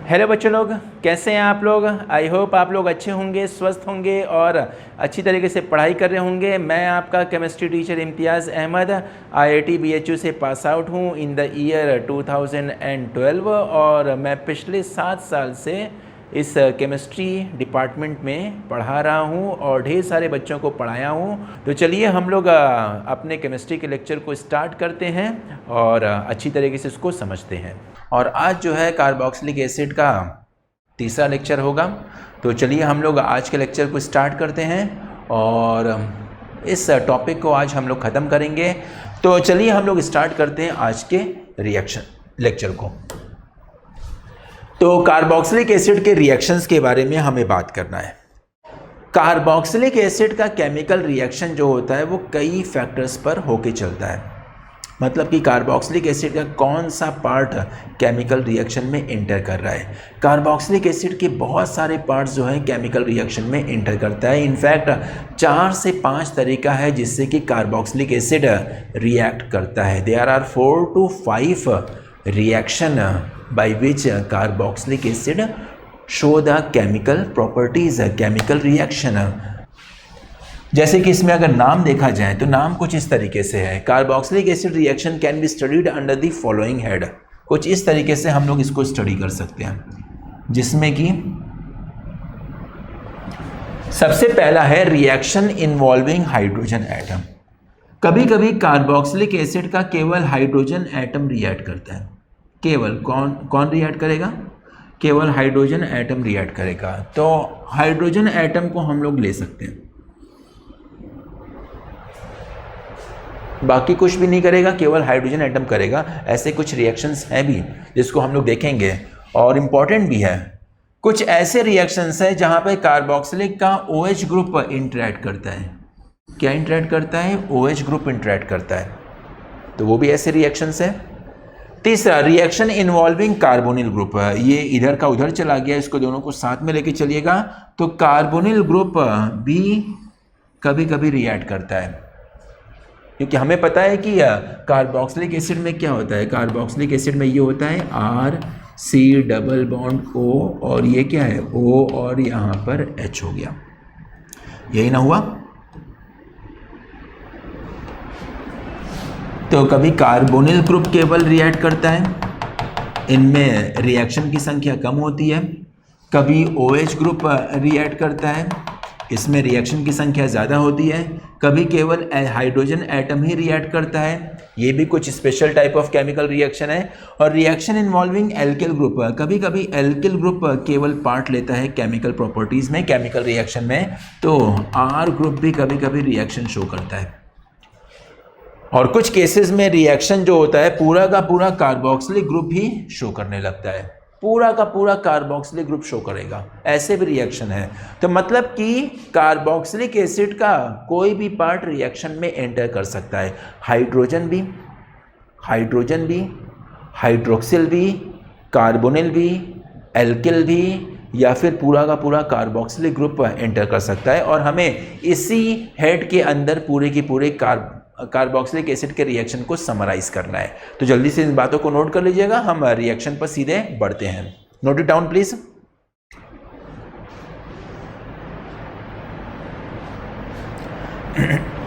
Hello बच्चों लोग, कैसे हैं आप लोग। आई होप आप लोग अच्छे होंगे, स्वस्थ होंगे और अच्छी तरीके से पढ़ाई कर रहे होंगे। मैं आपका केमिस्ट्री टीचर इम्तियाज़ अहमद IIT BHU से पास आउट हूँ इन द ईयर 2012 और मैं पिछले 7 साल से इस केमिस्ट्री डिपार्टमेंट में पढ़ा रहा हूँ और ढेर सारे बच्चों को पढ़ाया हूँ। तो चलिए हम लोग अपने केमिस्ट्री के लेक्चर को स्टार्ट करते हैं और अच्छी तरीके से इसको समझते हैं। और आज जो है कार्बोक्सिलिक एसिड का तीसरा लेक्चर होगा। तो चलिए हम लोग आज के लेक्चर को स्टार्ट करते हैं और इस टॉपिक को आज हम लोग ख़त्म करेंगे। तो चलिए हम लोग स्टार्ट करते हैं आज के लेक्चर को। तो कार्बोक्सिलिक एसिड के रिएक्शंस के बारे में हमें बात करना है। कार्बोक्सिलिक एसिड का केमिकल रिएक्शन जो होता है वो कई फैक्टर्स पर होके चलता है। मतलब कि कार्बोक्सिलिक एसिड का कौन सा पार्ट केमिकल रिएक्शन में इंटर कर रहा है। कार्बोक्सिलिक एसिड के बहुत सारे पार्ट्स जो हैं केमिकल रिएक्शन में इंटर करता है। इनफैक्ट 4 से 5 तरीका है जिससे कि कार्बोक्सिलिक एसिड रिएक्ट करता है। There are 4 to 5 reaction by which carboxylic acid show the chemical properties, chemical reaction. जैसे कि इसमें अगर नाम देखा जाए तो नाम कुछ इस तरीके से है। Carboxylic acid reaction can be studied under the following head. कुछ इस तरीके से हम लोग इसको स्टडी कर सकते हैं, जिसमें कि सबसे पहला है रिएक्शन इन्वॉल्विंग हाइड्रोजन एटम। कभी कभी कार्बोक्सिलिक एसिड का केवल हाइड्रोजन एटम रिएक्ट करता है। केवल कौन रिएक्ट करेगा? केवल हाइड्रोजन एटम रिएक्ट करेगा। तो हाइड्रोजन एटम को हम लोग ले सकते हैं, बाकी कुछ भी नहीं करेगा, केवल हाइड्रोजन एटम करेगा। ऐसे कुछ रिएक्शंस हैं भी जिसको हम लोग देखेंगे और इम्पॉर्टेंट भी है। कुछ ऐसे रिएक्शंस हैं जहां पे कार्बोक्सिलिक का OH ग्रुप इंटरेक्ट करता है। क्या इंटरेक्ट करता है? OH ग्रुप इंटरेक्ट करता है। तो वो भी ऐसे रिएक्शंस है। तीसरा रिएक्शन इन्वॉल्विंग कार्बोनिल ग्रुप। ये इधर का उधर चला गया, इसको दोनों को साथ में लेके चलिएगा। तो कार्बोनिल ग्रुप भी कभी कभी रिएक्ट करता है, क्योंकि हमें पता है कि कार्बोक्सिलिक एसिड में क्या होता है। कार्बोक्सिलिक एसिड में ये होता है RC डबल बॉन्ड O और ये क्या है O और यहाँ पर H हो गया। यही ना हुआ? तो कभी कार्बोनिल ग्रुप केवल रिएक्ट करता है, इनमें रिएक्शन की संख्या कम होती है। कभी OH ग्रुप रिएक्ट करता है, इसमें रिएक्शन की संख्या ज़्यादा होती है। कभी केवल हाइड्रोजन एटम ही रिएक्ट करता है, ये भी कुछ special type of chemical reaction है। और रिएक्शन इन्वॉल्विंग एल्किल ग्रुप, कभी कभी एल्किल ग्रुप केवल पार्ट लेता है केमिकल प्रॉपर्टीज़ में, केमिकल रिएक्शन में। तो R ग्रुप भी कभी कभी रिएक्शन शो करता है। और कुछ केसेस में रिएक्शन जो होता है पूरा का पूरा कार्बोक्सिलिक ग्रुप ही शो करने लगता है, पूरा का पूरा कार्बोक्सिलिक ग्रुप शो करेगा। ऐसे भी रिएक्शन है। तो मतलब कि कार्बोक्सिलिक एसिड का कोई भी पार्ट रिएक्शन में एंटर कर सकता है। हाइड्रोजन भी, हाइड्रोक्सिल भी, कार्बोनिल भी, एल्किल भी, या फिर पूरा का पूरा कार्बोक्सिलिक ग्रुप एंटर कर सकता है। और हमें इसी हेड के अंदर पूरे की पूरे कार्बोक्सिलिक एसिड के रिएक्शन को समराइज करना है। तो जल्दी से इन बातों को नोट कर लीजिएगा, हम रिएक्शन पर सीधे बढ़ते हैं। Note it down please.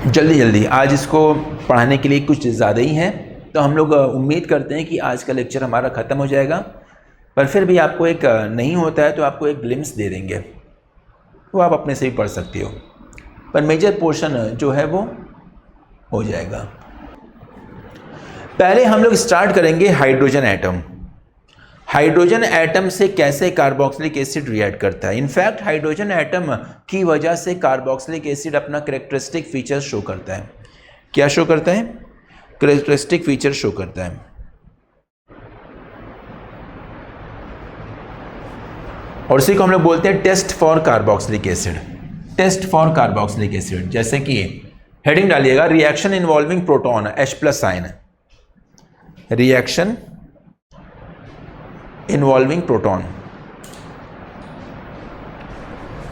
जल्दी आज इसको पढ़ाने के लिए कुछ ज़्यादा ही है, तो हम लोग उम्मीद करते हैं कि आज का लेक्चर हमारा ख़त्म हो जाएगा। पर फिर भी आपको एक नहीं होता है तो आपको एक ग्लिम्स दे देंगे, वो आप अपने से भी पढ़ सकते हो, पर मेजर पोर्शन जो है वो हो जाएगा। पहले हम लोग स्टार्ट करेंगे हाइड्रोजन एटम। हाइड्रोजन एटम से कैसे कार्बोक्सिलिक एसिड रिएक्ट करता है। इनफैक्ट हाइड्रोजन एटम की वजह से कार्बोक्सिलिक एसिड अपना कैरेक्टरिस्टिक फीचर शो करता है। क्या शो करता है? कैरेक्टरिस्टिक फीचर शो करता है। और इसी को हम लोग बोलते हैं test for carboxylic acid. Test for carboxylic acid, जैसे कि हेडिंग डालिएगा reaction involving proton H+ ion. Reaction involving proton,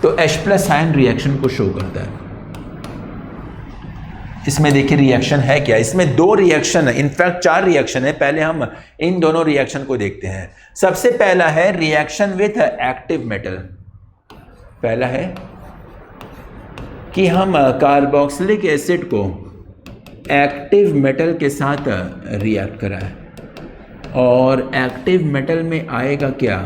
तो H+ आयन रिएक्शन को शो करता है। इसमें देखिए रिएक्शन है क्या, इसमें दो रिएक्शन है, इनफैक्ट 4 रिएक्शन है। पहले हम इन दोनों रिएक्शन को देखते हैं। सबसे पहला है रिएक्शन विथ एक्टिव मेटल। पहला है कि हम कार्बोक्सिलिक एसिड को एक्टिव मेटल के साथ रिएक्ट कराएं, और एक्टिव मेटल में आएगा क्या,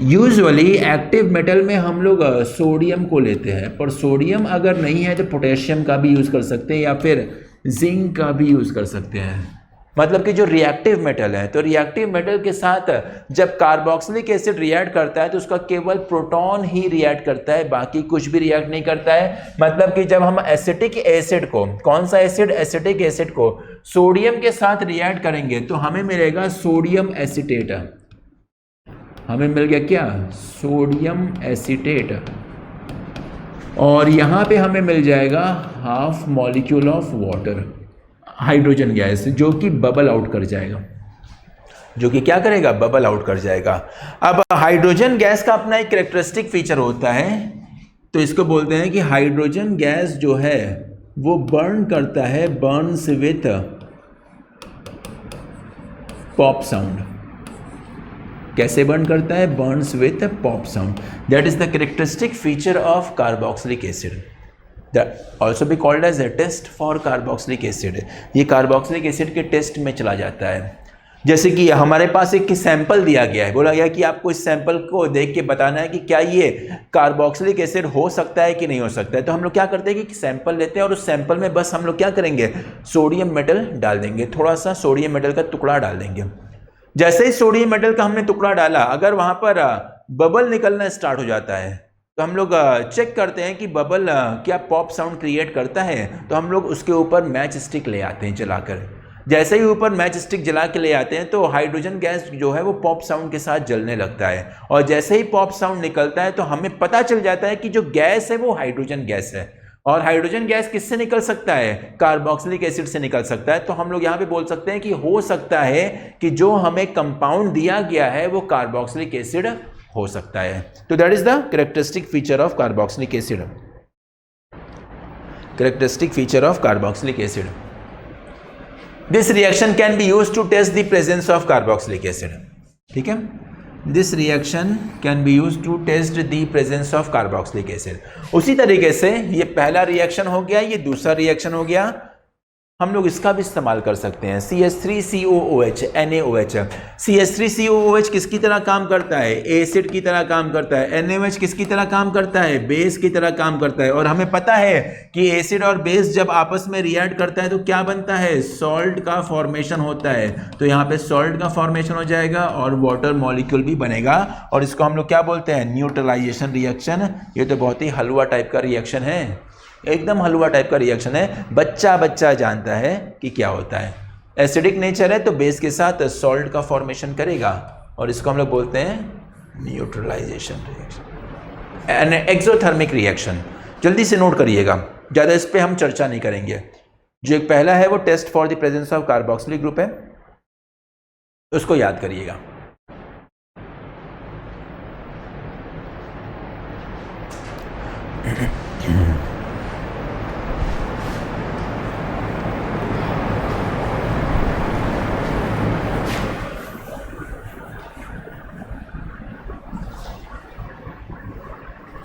यूजुअली एक्टिव मेटल में हम लोग सोडियम को लेते हैं, पर सोडियम अगर नहीं है तो पोटेशियम का भी यूज़ कर सकते हैं या फिर जिंक का भी यूज़ कर सकते हैं। मतलब कि जो रिएक्टिव मेटल है, तो रिएक्टिव मेटल के साथ जब कार्बोक्सिलिक एसिड रिएक्ट करता है तो उसका केवल प्रोटॉन ही रिएक्ट करता है, बाकी कुछ भी रिएक्ट नहीं करता है। मतलब कि जब हम एसिटिक एसिड को, कौन सा एसिड, एसिटिक एसिड को सोडियम के साथ रिएक्ट करेंगे तो हमें मिलेगा सोडियम एसीटेट। हमें मिल गया क्या, सोडियम एसीटेट, और यहाँ पे हमें मिल जाएगा half molecule of water, hydrogen gas, जो कि बबल आउट कर जाएगा, जो कि क्या करेगा, बबल आउट कर जाएगा। अब हाइड्रोजन गैस का अपना एक कैरेक्टरिस्टिक फीचर होता है, तो इसको बोलते हैं कि हाइड्रोजन गैस जो है वो बर्न करता है, बर्न्स विथ पॉप साउंड। कैसे बर्न करता है, burns with pop sound. That is the characteristic feature of carboxylic acid, that also be called as a test for carboxylic acid. ये कार्बोक्सिलिक एसिड के टेस्ट में चला जाता है। जैसे कि हमारे पास एक सैंपल दिया गया है, बोला गया कि आपको इस सैंपल को देख के बताना है कि क्या ये कार्बोक्सिलिक एसिड हो सकता है कि नहीं हो सकता है। तो हम लोग क्या करते हैं कि सैंपल लेते हैं और उस सैंपल में बस हम लोग क्या करेंगे, सोडियम मेटल डाल देंगे, थोड़ा सा सोडियम मेटल का टुकड़ा डाल देंगे। जैसे ही सोडियम मेटल का हमने टुकड़ा डाला, अगर वहाँ पर बबल निकलना स्टार्ट हो जाता है तो हम लोग चेक करते हैं कि बबल क्या पॉप साउंड क्रिएट करता है, तो हम लोग उसके ऊपर मैच स्टिक ले आते हैं जलाकर। जैसे ही ऊपर मैच स्टिक जला के ले आते हैं तो हाइड्रोजन गैस जो है वो पॉप साउंड के साथ जलने लगता है, और जैसे ही पॉप साउंड निकलता है तो हमें पता चल जाता है कि जो गैस है वो हाइड्रोजन गैस है। और हाइड्रोजन गैस किससे निकल सकता है, कार्बोक्सिलिक एसिड से निकल सकता है। तो हम लोग यहाँ पे बोल सकते हैं कि हो सकता है कि जो हमें कंपाउंड दिया गया है वो कार्बोक्सिलिक एसिड हो सकता है। तो that is the characteristic feature of carboxylic acid, characteristic feature of carboxylic acid. This reaction can be used to test the presence of carboxylic acid. ठीक है, this reaction can be used to test the presence of carboxylic acid. उसी तरीके से ये पहला reaction हो गया, ये दूसरा रिएक्शन हो गया। हम लोग इसका भी इस्तेमाल कर सकते हैं, CH3COOH NaOH। CH3COOH किसकी तरह काम करता है, एसिड की तरह काम करता है। NaOH किसकी तरह काम करता है, बेस की तरह काम करता है। और हमें पता है कि एसिड और बेस जब आपस में रिएक्ट करता है तो क्या बनता है, सॉल्ट का फॉर्मेशन होता है। तो यहाँ पे सॉल्ट का फॉर्मेशन हो जाएगा और वाटर मॉलिक्यूल भी बनेगा, और इसको हम लोग क्या बोलते हैं, न्यूट्रलाइजेशन रिएक्शन। ये तो बहुत ही हलवा टाइप का रिएक्शन है, एकदम हलवा टाइप का रिएक्शन है। बच्चा बच्चा जानता है कि क्या होता है। एसिडिक नेचर है तो बेस के साथ सॉल्ट का फॉर्मेशन करेगा, और इसको हम लोग बोलते हैं neutralization reaction, an exothermic reaction. जल्दी से नोट करिएगा, ज़्यादा इस पर हम चर्चा नहीं करेंगे। जो एक पहला है वो test for the presence of carboxylic group है, उसको याद करिएगा।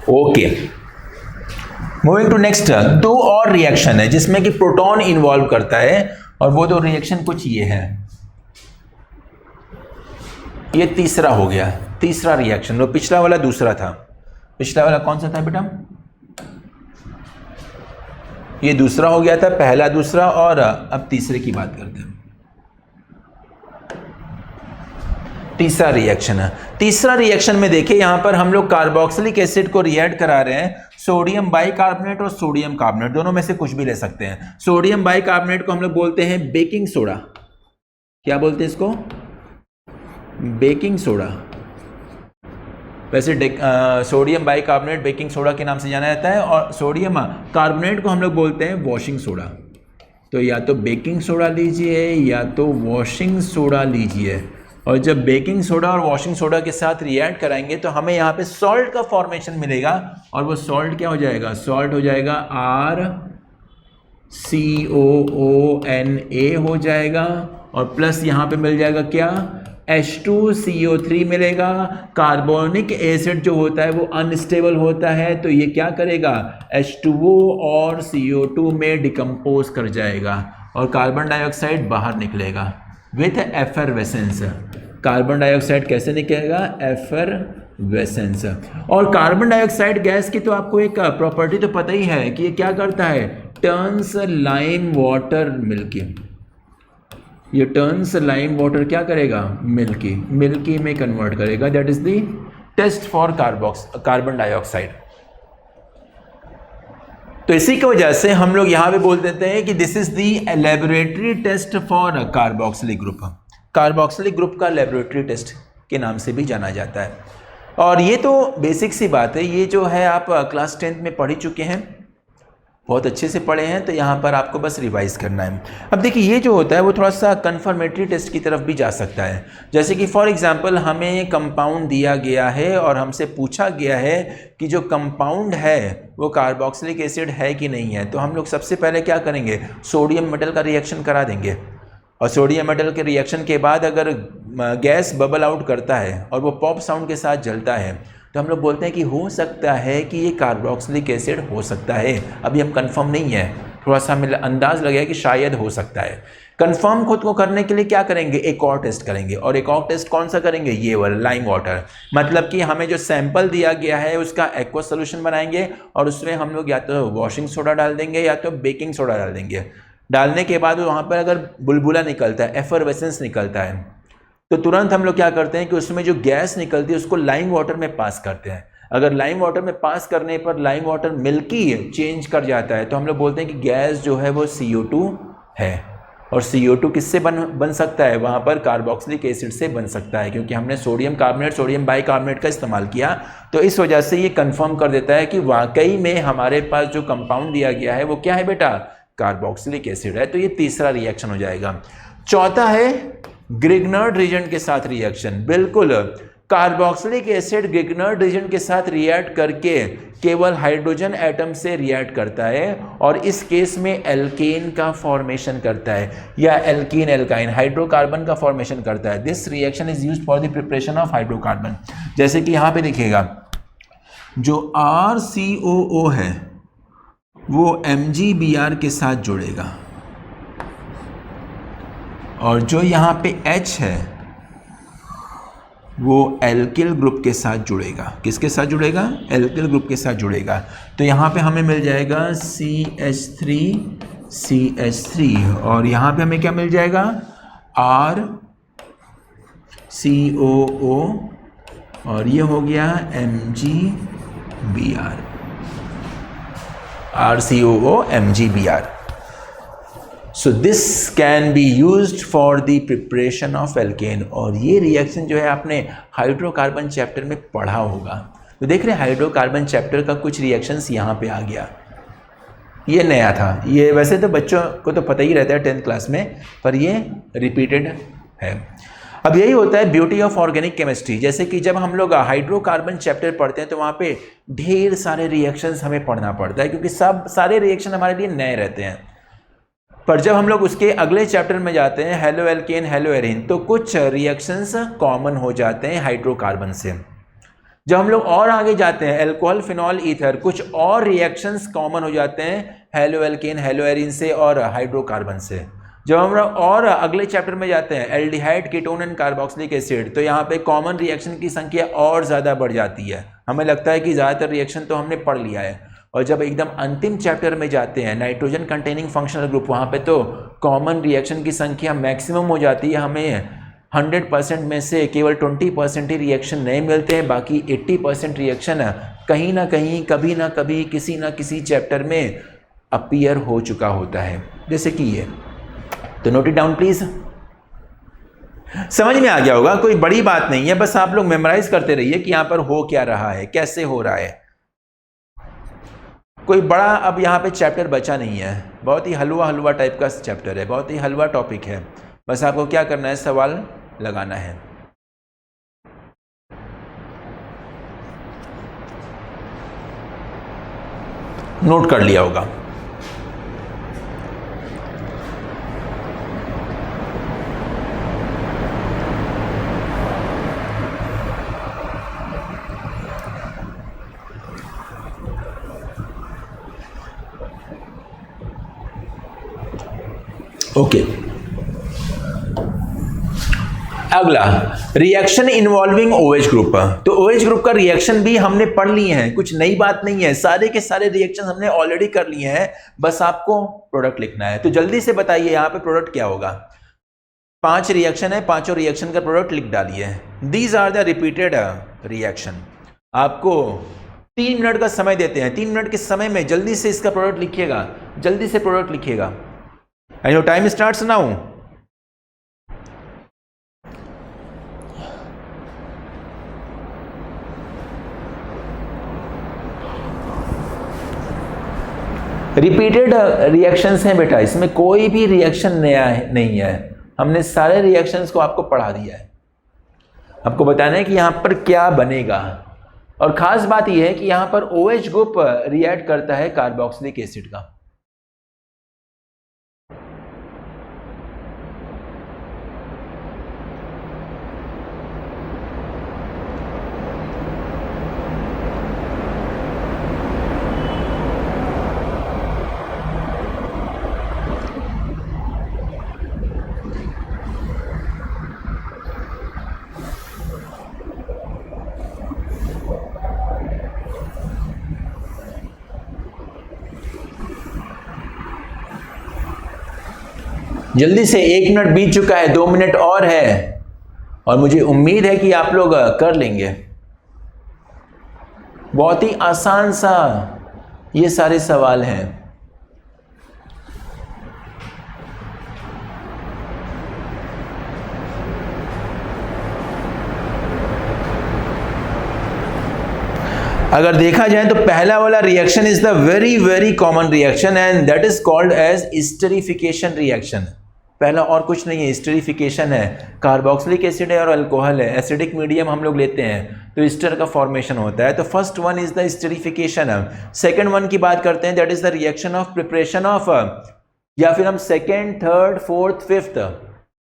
Okay, moving to next. दो और रिएक्शन है जिसमें कि प्रोटॉन इन्वॉल्व करता है, और वो दो रिएक्शन कुछ ये है। ये तीसरा हो गया, तीसरा रिएक्शन। वो पिछला वाला दूसरा था, पिछला वाला कौन सा था बेटा, ये दूसरा हो गया था, पहला दूसरा, और अब तीसरे की बात करते हैं। तीसरा रिएक्शन है। तीसरा रिएक्शन में देखिए यहाँ पर हम लोग कार्बोक्सिलिक एसिड को रिएक्ट करा रहे हैं, सोडियम बाइकार्बोनेट और सोडियम कार्बोनेट, दोनों में से कुछ भी ले सकते हैं। सोडियम बाइकार्बोनेट को हम लोग बोलते हैं बेकिंग सोडा। क्या बोलते हैं इसको, बेकिंग सोडा। वैसे सोडियम बाइकार्बोनेट बेकिंग सोडा के नाम से जाना जाता है, और सोडियम कार्बोनेट को हम लोग बोलते हैं वॉशिंग सोडा। तो या तो बेकिंग सोडा लीजिए या तो वॉशिंग सोडा लीजिए, और जब बेकिंग सोडा और वॉशिंग सोडा के साथ रिएक्ट कराएंगे तो हमें यहाँ पे सॉल्ट का फॉर्मेशन मिलेगा, और वो सॉल्ट क्या हो जाएगा, सॉल्ट हो जाएगा R COONA हो जाएगा और प्लस यहाँ पे मिल जाएगा क्या, H2CO3 मिलेगा। कार्बोनिक एसिड जो होता है वो अनस्टेबल होता है, तो ये क्या करेगा, H2O और CO2 में डिकम्पोज कर जाएगा और कार्बन डाइऑक्साइड बाहर निकलेगा विथ एफरवेसेंस। कार्बन डाइऑक्साइड कैसे निकलेगा, एफरवेसेंस। और कार्बन डाइऑक्साइड गैस की तो आपको एक प्रॉपर्टी तो पता ही है कि ये क्या करता है, टर्न्स लाइम वाटर मिल्की। ये टर्न्स लाइम वाटर क्या करेगा, मिल्की, मिल्की में कन्वर्ट करेगा। That is the test for carbon dioxide. तो इसी की वजह से हम लोग यहां पे बोल देते हैं कि this is the laboratory test for carboxylic group. Carboxylic group का लेबोरेटरी टेस्ट के नाम से भी जाना जाता है। और ये तो बेसिक सी बात है, ये जो है आप क्लास 10th में पढ़ ही चुके हैं, बहुत अच्छे से पढ़े हैं, तो यहाँ पर आपको बस रिवाइज करना है। अब देखिए ये जो होता है वो थोड़ा सा कन्फर्मेटरी टेस्ट की तरफ भी जा सकता है। जैसे कि फॉर एग्जांपल हमें कंपाउंड दिया गया है और हमसे पूछा गया है कि जो कंपाउंड है वो कार्बोक्सिलिक एसिड है कि नहीं है, तो हम लोग सबसे पहले क्या करेंगे, सोडियम मेटल का रिएक्शन करा देंगे। और सोडियम मेटल के रिएक्शन के बाद अगर गैस बबल आउट करता है और वो पॉप साउंड के साथ जलता है, तो हम लोग बोलते हैं कि हो सकता है कि ये कार्बोक्सिलिक एसिड हो सकता है। अभी हम कंफर्म नहीं है, थोड़ा सा हमें अंदाज लगेगा कि शायद हो सकता है। कंफर्म खुद को करने के लिए क्या करेंगे, एक और टेस्ट करेंगे। और एक और टेस्ट कौन सा करेंगे, ये वाला लाइम वाटर। मतलब कि हमें जो सैंपल दिया गया है उसका एक्वा सोल्यूशन बनाएंगे और उसमें हम लोग या तो वॉशिंग सोडा डाल देंगे या तो बेकिंग सोडा डाल देंगे। डालने के बाद वहाँ पर अगर बुलबुला निकलता है, एफरवेसेंस निकलता है, तो तुरंत हम लोग क्या करते हैं कि उसमें जो गैस निकलती है उसको लाइम वाटर में पास करते हैं। अगर लाइम वाटर में पास करने पर लाइम वाटर मिल्की चेंज कर जाता है, तो हम लोग बोलते हैं कि गैस जो है वो CO2 है। और CO2 किससे बन सकता है, वहाँ पर कार्बोक्सिलिक एसिड से बन सकता है, क्योंकि हमने सोडियम कार्बोनेट, सोडियम बाइकार्बोनेट का इस्तेमाल किया। तो इस वजह से ये कंफर्म कर देता है कि वाकई में हमारे पास जो कंपाउंड दिया गया है वो क्या है बेटा, कार्बोक्सिलिक एसिड है। तो ये तीसरा रिएक्शन हो जाएगा। चौथा है ग्रिग्नर्ड रीजन के साथ रिएक्शन। बिल्कुल, कार्बोक्सिलिक एसिड ग्रिग्नर्ड रीजन के साथ रिएक्ट करके केवल हाइड्रोजन एटम से रिएक्ट करता है और इस केस में एल्केन का फॉर्मेशन करता है, या एल्कीन एल्काइन हाइड्रोकार्बन का फॉर्मेशन करता है। This reaction is used for the preparation of hydrocarbon. जैसे कि यहाँ पे देखिएगा, जो RCOO है वो MgBr के साथ जुड़ेगा और जो यहाँ पे H है वो एल्किल ग्रुप के साथ जुड़ेगा। किसके साथ जुड़ेगा, एल्किल ग्रुप के साथ जुड़ेगा। तो यहाँ पे हमें मिल जाएगा CH3 और यहाँ पे हमें क्या मिल जाएगा, RCOO और ये हो गया MgBr, RCOO MgBr। So this can be used for the preparation of alkane। और ये रिएक्शन जो है आपने हाइड्रोकार्बन चैप्टर में पढ़ा होगा। तो देख रहे हैं हाइड्रोकार्बन चैप्टर का कुछ रिएक्शंस यहाँ पे आ गया। ये नया था, ये वैसे तो बच्चों को तो पता ही रहता है 10th क्लास में, पर ये रिपीटेड है। अब यही होता है ब्यूटी ऑफ ऑर्गेनिक केमिस्ट्री। जैसे कि जब हम लोग हाइड्रोकार्बन चैप्टर पढ़ते हैं तो वहाँ पे ढेर सारे रिएक्शंस हमें पढ़ना पड़ता है, क्योंकि सारे रिएक्शन हमारे लिए नए रहते हैं। पर जब हम लोग उसके अगले चैप्टर में जाते हैं, हेलो एल्केन हेलो एरीन, तो कुछ रिएक्शंस कॉमन हो जाते हैं हाइड्रोकार्बन से। जब हम लोग और आगे जाते हैं, अल्कोहल फिनॉल ईथर, कुछ और रिएक्शंस कॉमन हो जाते हैं हेलो एल्केन हेलो एरीन से और हाइड्रोकार्बन से। जब हम लोग और अगले चैप्टर में जाते हैं, aldehyde ketone and carboxylic acid, तो यहाँ पे कॉमन रिएक्शन की संख्या और ज़्यादा बढ़ जाती है। हमें लगता है कि ज़्यादातर रिएक्शन तो हमने पढ़ लिया है। और जब एकदम अंतिम चैप्टर में जाते हैं, नाइट्रोजन कंटेनिंग फंक्शनल ग्रुप, वहाँ पे तो कॉमन रिएक्शन की संख्या मैक्सिमम हो जाती है। हमें 100% में से केवल 20% ही रिएक्शन नहीं मिलते हैं, बाकी 80% रिएक्शन कहीं ना कहीं, कभी ना कभी, किसी ना किसी चैप्टर में अपीयर हो चुका होता है, जैसे कि ये। तो नोट इट डाउन प्लीज। समझ में आ गया होगा, कोई बड़ी बात नहीं है, बस आप लोग मेमोराइज करते रहिए कि यहाँ पर हो क्या रहा है, कैसे हो रहा है। कोई बड़ा अब यहाँ पे चैप्टर बचा नहीं है, बहुत ही हलवा टाइप का चैप्टर है, बहुत ही हलवा टॉपिक है। बस आपको क्या करना है, सवाल लगाना है। नोट कर लिया होगा। ओके, अगला रिएक्शन इन्वॉल्विंग OH ग्रुप। तो OH ग्रुप का रिएक्शन भी हमने पढ़ लिए हैं, कुछ नई बात नहीं है, सारे के सारे रिएक्शन हमने ऑलरेडी कर लिए हैं, बस आपको प्रोडक्ट लिखना है। तो जल्दी से बताइए यहाँ पे प्रोडक्ट क्या होगा। 5 रिएक्शन है, पांचों रिएक्शन का प्रोडक्ट लिख डालिए। These are the repeated reaction. आपको 3 मिनट का समय देते हैं, 3 मिनट के समय में जल्दी से इसका प्रोडक्ट लिखिएगा, जल्दी से प्रोडक्ट लिखिएगा। And your time starts now. Repeated reactions हैं बेटा, इसमें कोई भी रिएक्शन नया नहीं है, हमने सारे रिएक्शंस को आपको पढ़ा दिया है। आपको बताना है कि यहाँ पर क्या बनेगा, और खास बात यह है कि यहाँ पर OH ग्रुप रिएक्ट करता है कार्बोक्सिलिक एसिड का। जल्दी से, 1 मिनट बीत चुका है, 2 मिनट और है, और मुझे उम्मीद है कि आप लोग कर लेंगे। बहुत ही आसान सा ये सारे सवाल हैं। अगर देखा जाए तो पहला वाला reaction is the very very common reaction and that is called as esterification reaction. पहला और कुछ नहीं है, एस्टरिफिकेशन है। कार्बोक्सिलिक एसिड है और अल्कोहल है, एसिडिक मीडियम हम लोग लेते हैं तो एस्टर का फॉर्मेशन होता है। तो first one is the esterification. Second one की बात करते हैं, that is the reaction of preparation of, या फिर हम सेकंड, थर्ड, फोर्थ, फिफ्थ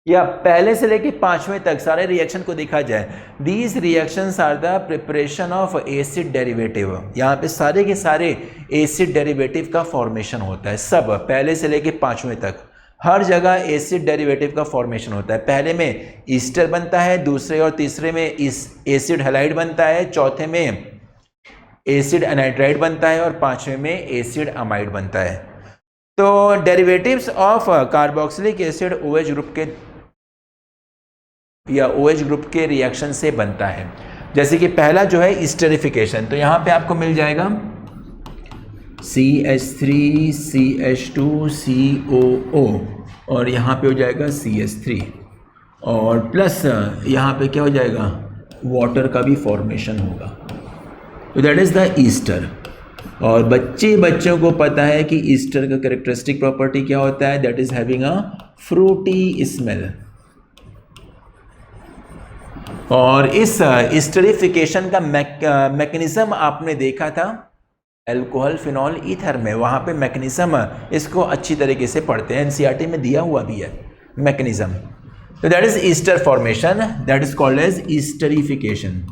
या पहले से लेके 5वें तक सारे रिएक्शन को देखा जाए, these reactions are the preparation of acid derivative. यहाँ पे सारे के सारे एसिड डेरिवेटिव का फॉर्मेशन होता है, सब पहले से लेके 5वें तक हर जगह एसिड डेरिवेटिव का फॉर्मेशन होता है। पहले में ईस्टर बनता है, दूसरे और तीसरे में एसिड हैलाइड बनता है, चौथे में एसिड एनाइड्राइड बनता है और 5वें में एसिड अमाइड बनता है। तो derivatives of carboxylic acid OH group के या OH ग्रुप के रिएक्शन से बनता है। जैसे कि पहला जो है एस्टरिफिकेशन, तो यहाँ पे आपको मिल जाएगा CH3 CH2 COO और यहाँ पे हो जाएगा CH3 और प्लस यहाँ पे क्या हो जाएगा, वाटर का भी फॉर्मेशन होगा। तो दैट इज़ द ईस्टर। और बच्चों को पता है कि ईस्टर का कैरेक्टरिस्टिक प्रॉपर्टी क्या होता है, that is having a Frooti smell. और इस एस्टरिफिकेशन का मैकेनिज्म आपने देखा था अल्कोहल फिनॉल ईथर में, वहाँ पे मैकेनिज्म इसको अच्छी तरीके से पढ़ते हैं, NCERT में दिया हुआ भी है मैकेनिज्म। तो that is ester formation, that is called as esterification.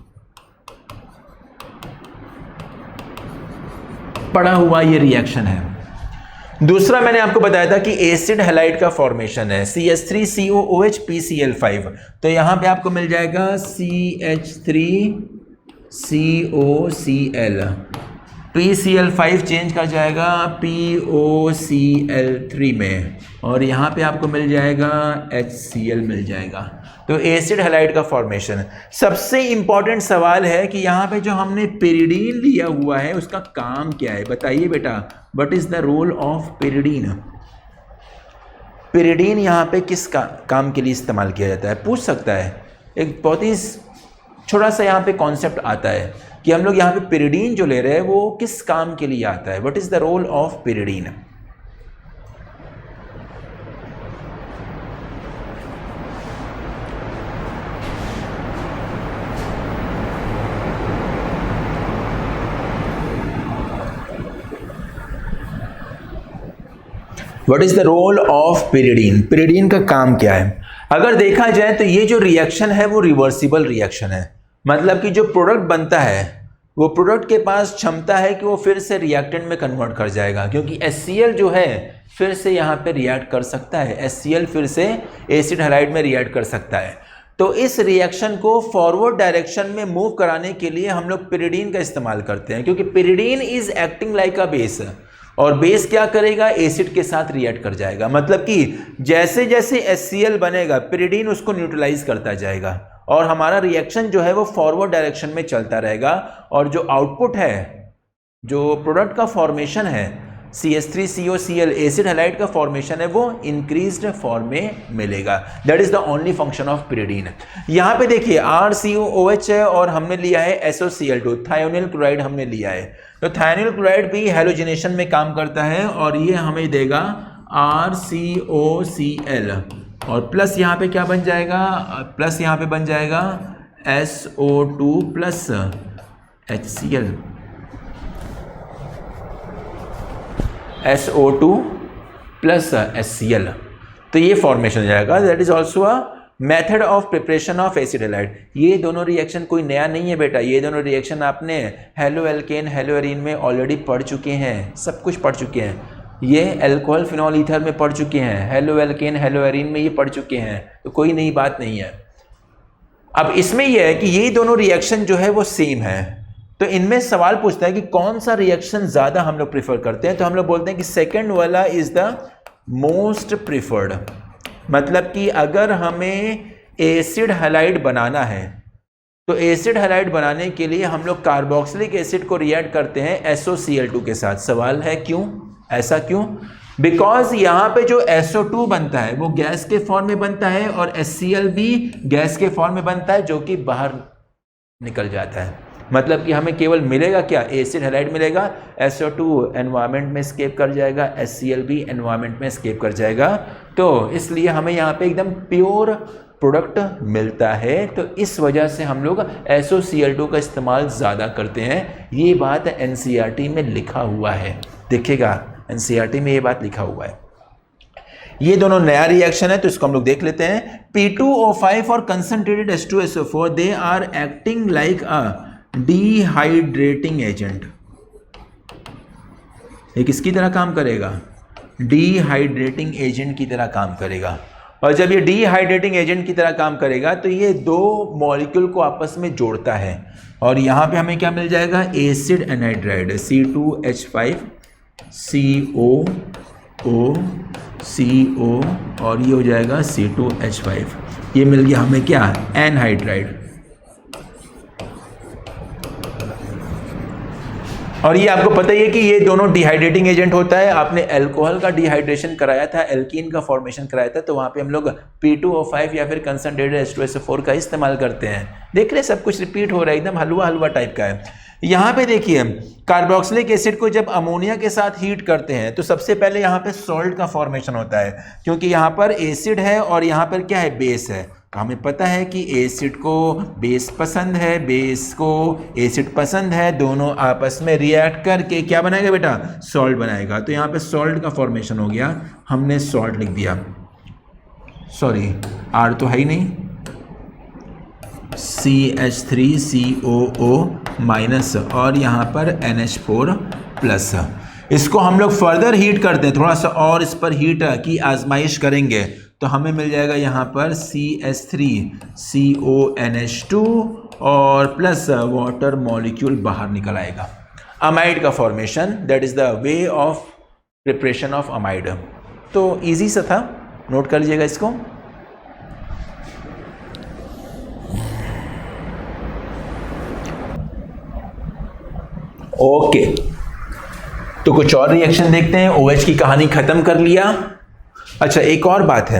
पढ़ा हुआ ये रिएक्शन है। दूसरा मैंने आपको बताया था कि एसिड हैलाइड का फॉर्मेशन है, CH3 COOH PCl5। तो यहाँ पे आपको मिल जाएगा CH3 COCl, PCl5 चेंज कर जाएगा POCl3 में और यहाँ पे आपको मिल जाएगा HCl मिल जाएगा। तो एसिड हैलाइड का फॉर्मेशन। सबसे इंपॉर्टेंट सवाल है कि यहाँ पे जो हमने पेरिडीन लिया हुआ है उसका काम क्या है, बताइए बेटा, what is the role of pyridine. Pyridine यहाँ पे किस काम के लिए इस्तेमाल किया जाता है, पूछ सकता है। एक बहुत ही छोटा सा यहाँ पे कॉन्सेप्ट आता है कि हम लोग यहाँ पे पेरिडीन जो ले रहे हैं वो किस काम के लिए आता है, what is the role of pyridine. What is the role of pyridine, pyridine का काम क्या है। अगर देखा जाए तो ये जो रिएक्शन है वो रिवर्सिबल रिएक्शन है, मतलब कि जो प्रोडक्ट बनता है वो प्रोडक्ट के पास क्षमता है कि वो फिर से रिएक्टेंट में कन्वर्ट कर जाएगा, क्योंकि HCl जो है फिर से यहाँ पे रिएक्ट कर सकता है, HCl फिर से एसिड हैलाइड में रिएक्ट कर सकता है। तो इस रिएक्शन को फॉरवर्ड डायरेक्शन में मूव कराने के लिए हम लोग पिरिडीन का इस्तेमाल करते हैं, क्योंकि pyridine is acting like a base, और बेस क्या करेगा, एसिड के साथ रिएक्ट कर जाएगा। मतलब कि जैसे जैसे HCl बनेगा पिरिडीन उसको न्यूट्रलाइज करता जाएगा और हमारा रिएक्शन जो है वो फॉरवर्ड डायरेक्शन में चलता रहेगा, और जो आउटपुट है, जो प्रोडक्ट का फॉर्मेशन है CH3COCl एसिड हैलाइड का फॉर्मेशन है, वो इंक्रीज्ड फॉर्म में मिलेगा। That is the only function of pyridine. यहाँ पे देखिए RCOOH है और हमने लिया है SOCl2, थायोनिल क्लोराइड हमने लिया है। तो थायोनिल क्लोराइड भी हैलोजिनेशन में काम करता है और ये हमें देगा RCOCl, और प्लस यहाँ पे क्या बन जाएगा, प्लस यहाँ पे बन जाएगा SO2 plus HCl, SO2 plus HCl। तो ये फॉर्मेशन हो जाएगा। That is also a method of preparation of acid halide. ये दोनों रिएक्शन कोई नया नहीं है बेटा, ये दोनों रिएक्शन आपने हेलो एल्केन हेलो एरीन में ऑलरेडी पढ़ चुके हैं, सब कुछ पढ़ चुके हैं। ये अल्कोहल फिनॉल ईथर में पढ़ चुके हैं, हेलो एल्केन हेलो एरीन में ये पढ़ चुके हैं, तो कोई नई बात नहीं है। अब इसमें यह है कि ये दोनों रिएक्शन जो है वो सेम है, तो इनमें सवाल पूछता है कि कौन सा रिएक्शन ज़्यादा हम लोग प्रीफर करते हैं, तो हम लोग बोलते हैं कि सेकेंड वाला इज़ द मोस्ट प्रीफर्ड। मतलब कि अगर हमें एसिड हैलाइड बनाना है तो एसिड हैलाइड बनाने के लिए हम लोग कार्बोक्सिलिक एसिड को रिएक्ट करते हैं SOCl2 के साथ। सवाल है क्यों, ऐसा क्यों? बिकॉज यहाँ पे जो SO2 बनता है वो गैस के फॉर्म में बनता है और HCl भी गैस के फॉर्म में बनता है, जो कि बाहर निकल जाता है। मतलब कि हमें केवल मिलेगा क्या, एसिड हैलाइड मिलेगा, SO2 एनवायरनमेंट में एस्केप कर जाएगा, HCl भी एनवायरनमेंट में एस्केप कर जाएगा। तो इसलिए हमें यहाँ पे एकदम प्योर प्रोडक्ट मिलता है। तो इस वजह से हम लोग SOCl2 का इस्तेमाल ज़्यादा करते हैं। ये बात NCERT में लिखा हुआ है, देखिएगा NCERT में ये बात लिखा हुआ है। ये दोनों नया रिएक्शन है तो इसको हम लोग देख लेते हैं। P2O5 और concentrated H2SO4 they are acting like a dehydrating agent. ये किसकी तरह काम करेगा, डिहाइड्रेटिंग एजेंट की तरह काम करेगा। और जब ये डिहाइड्रेटिंग एजेंट की तरह काम करेगा तो ये दो मॉलिक्यूल को आपस में जोड़ता है और यहाँ पे हमें क्या मिल जाएगा, एसिड एनहाइड्राइड C2H5CO और ये हो जाएगा C2H5। ये मिल गया हमें क्या, एनहाइड्राइड। और ये आपको पता ही है कि ये दोनों डिहाइड्रेटिंग एजेंट होता है। आपने अल्कोहल का डिहाइड्रेशन कराया था, एल्कीन का फॉर्मेशन कराया था, तो वहाँ पे हम लोग P2O5 या फिर कंसंट्रेटेड H2SO4 का इस्तेमाल करते हैं। देख रहे सब कुछ रिपीट हो रहा है, एकदम हलवा हलवा टाइप का है। यहाँ पे देखिए कार्बोक्सिलिक एसिड को जब अमोनिया के साथ हीट करते हैं तो सबसे पहले यहाँ पे सॉल्ट का फॉर्मेशन होता है, क्योंकि यहाँ पर एसिड है और यहाँ पर क्या है, बेस है। हमें पता है कि एसिड को बेस पसंद है, बेस को एसिड पसंद है, दोनों आपस में रिएक्ट करके क्या बनाएगा बेटा, सॉल्ट बनाएगा। तो यहाँ पे सॉल्ट का फॉर्मेशन हो गया, हमने सॉल्ट लिख दिया, सॉरी R तो है ही नहीं, CH3COO माइनस और यहाँ पर NH4 प्लस। इसको हम लोग फर्दर हीट करते हैं, थोड़ा सा और इस पर हीट की आजमाइश करेंगे तो हमें मिल जाएगा यहाँ पर CH3CONH2 और प्लस वाटर मॉलिक्यूल बाहर निकल आएगा। अमाइड का formation, that is the way of preparation of amide. तो इजी सा था, नोट कर लीजिएगा इसको। ओके तो कुछ और रिएक्शन देखते हैं। OH की कहानी खत्म कर लिया। अच्छा एक और बात है,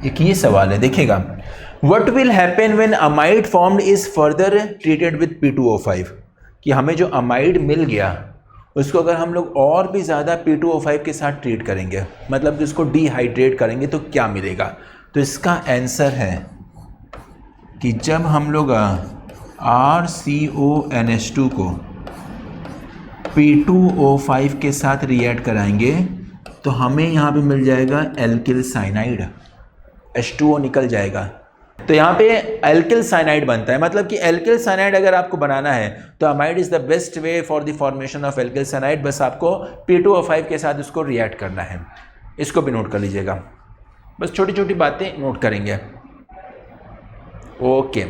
एक ये सवाल है, देखिएगा, what will happen when amide formed is further treated with P2O5। कि हमें जो अमाइड मिल गया उसको अगर हम लोग और भी ज़्यादा P2O5 के साथ ट्रीट करेंगे, मतलब कि उसको डिहाइड्रेट करेंगे तो क्या मिलेगा। तो इसका आंसर है कि जब हम लोग RCONH2 को P2O5 के साथ रिएक्ट कराएंगे तो हमें यहाँ पे मिल जाएगा एल्किल साइनाइड, H2O निकल जाएगा। तो यहाँ पे एल्किल साइनाइड बनता है, मतलब कि एल्किल साइनाइड अगर आपको बनाना है तो amide is the best way for the formation of alkyl cyanide. बस आपको P2O5 के साथ इसको रिएक्ट करना है, इसको भी नोट कर लीजिएगा। बस छोटी छोटी बातें नोट करेंगे। ओके,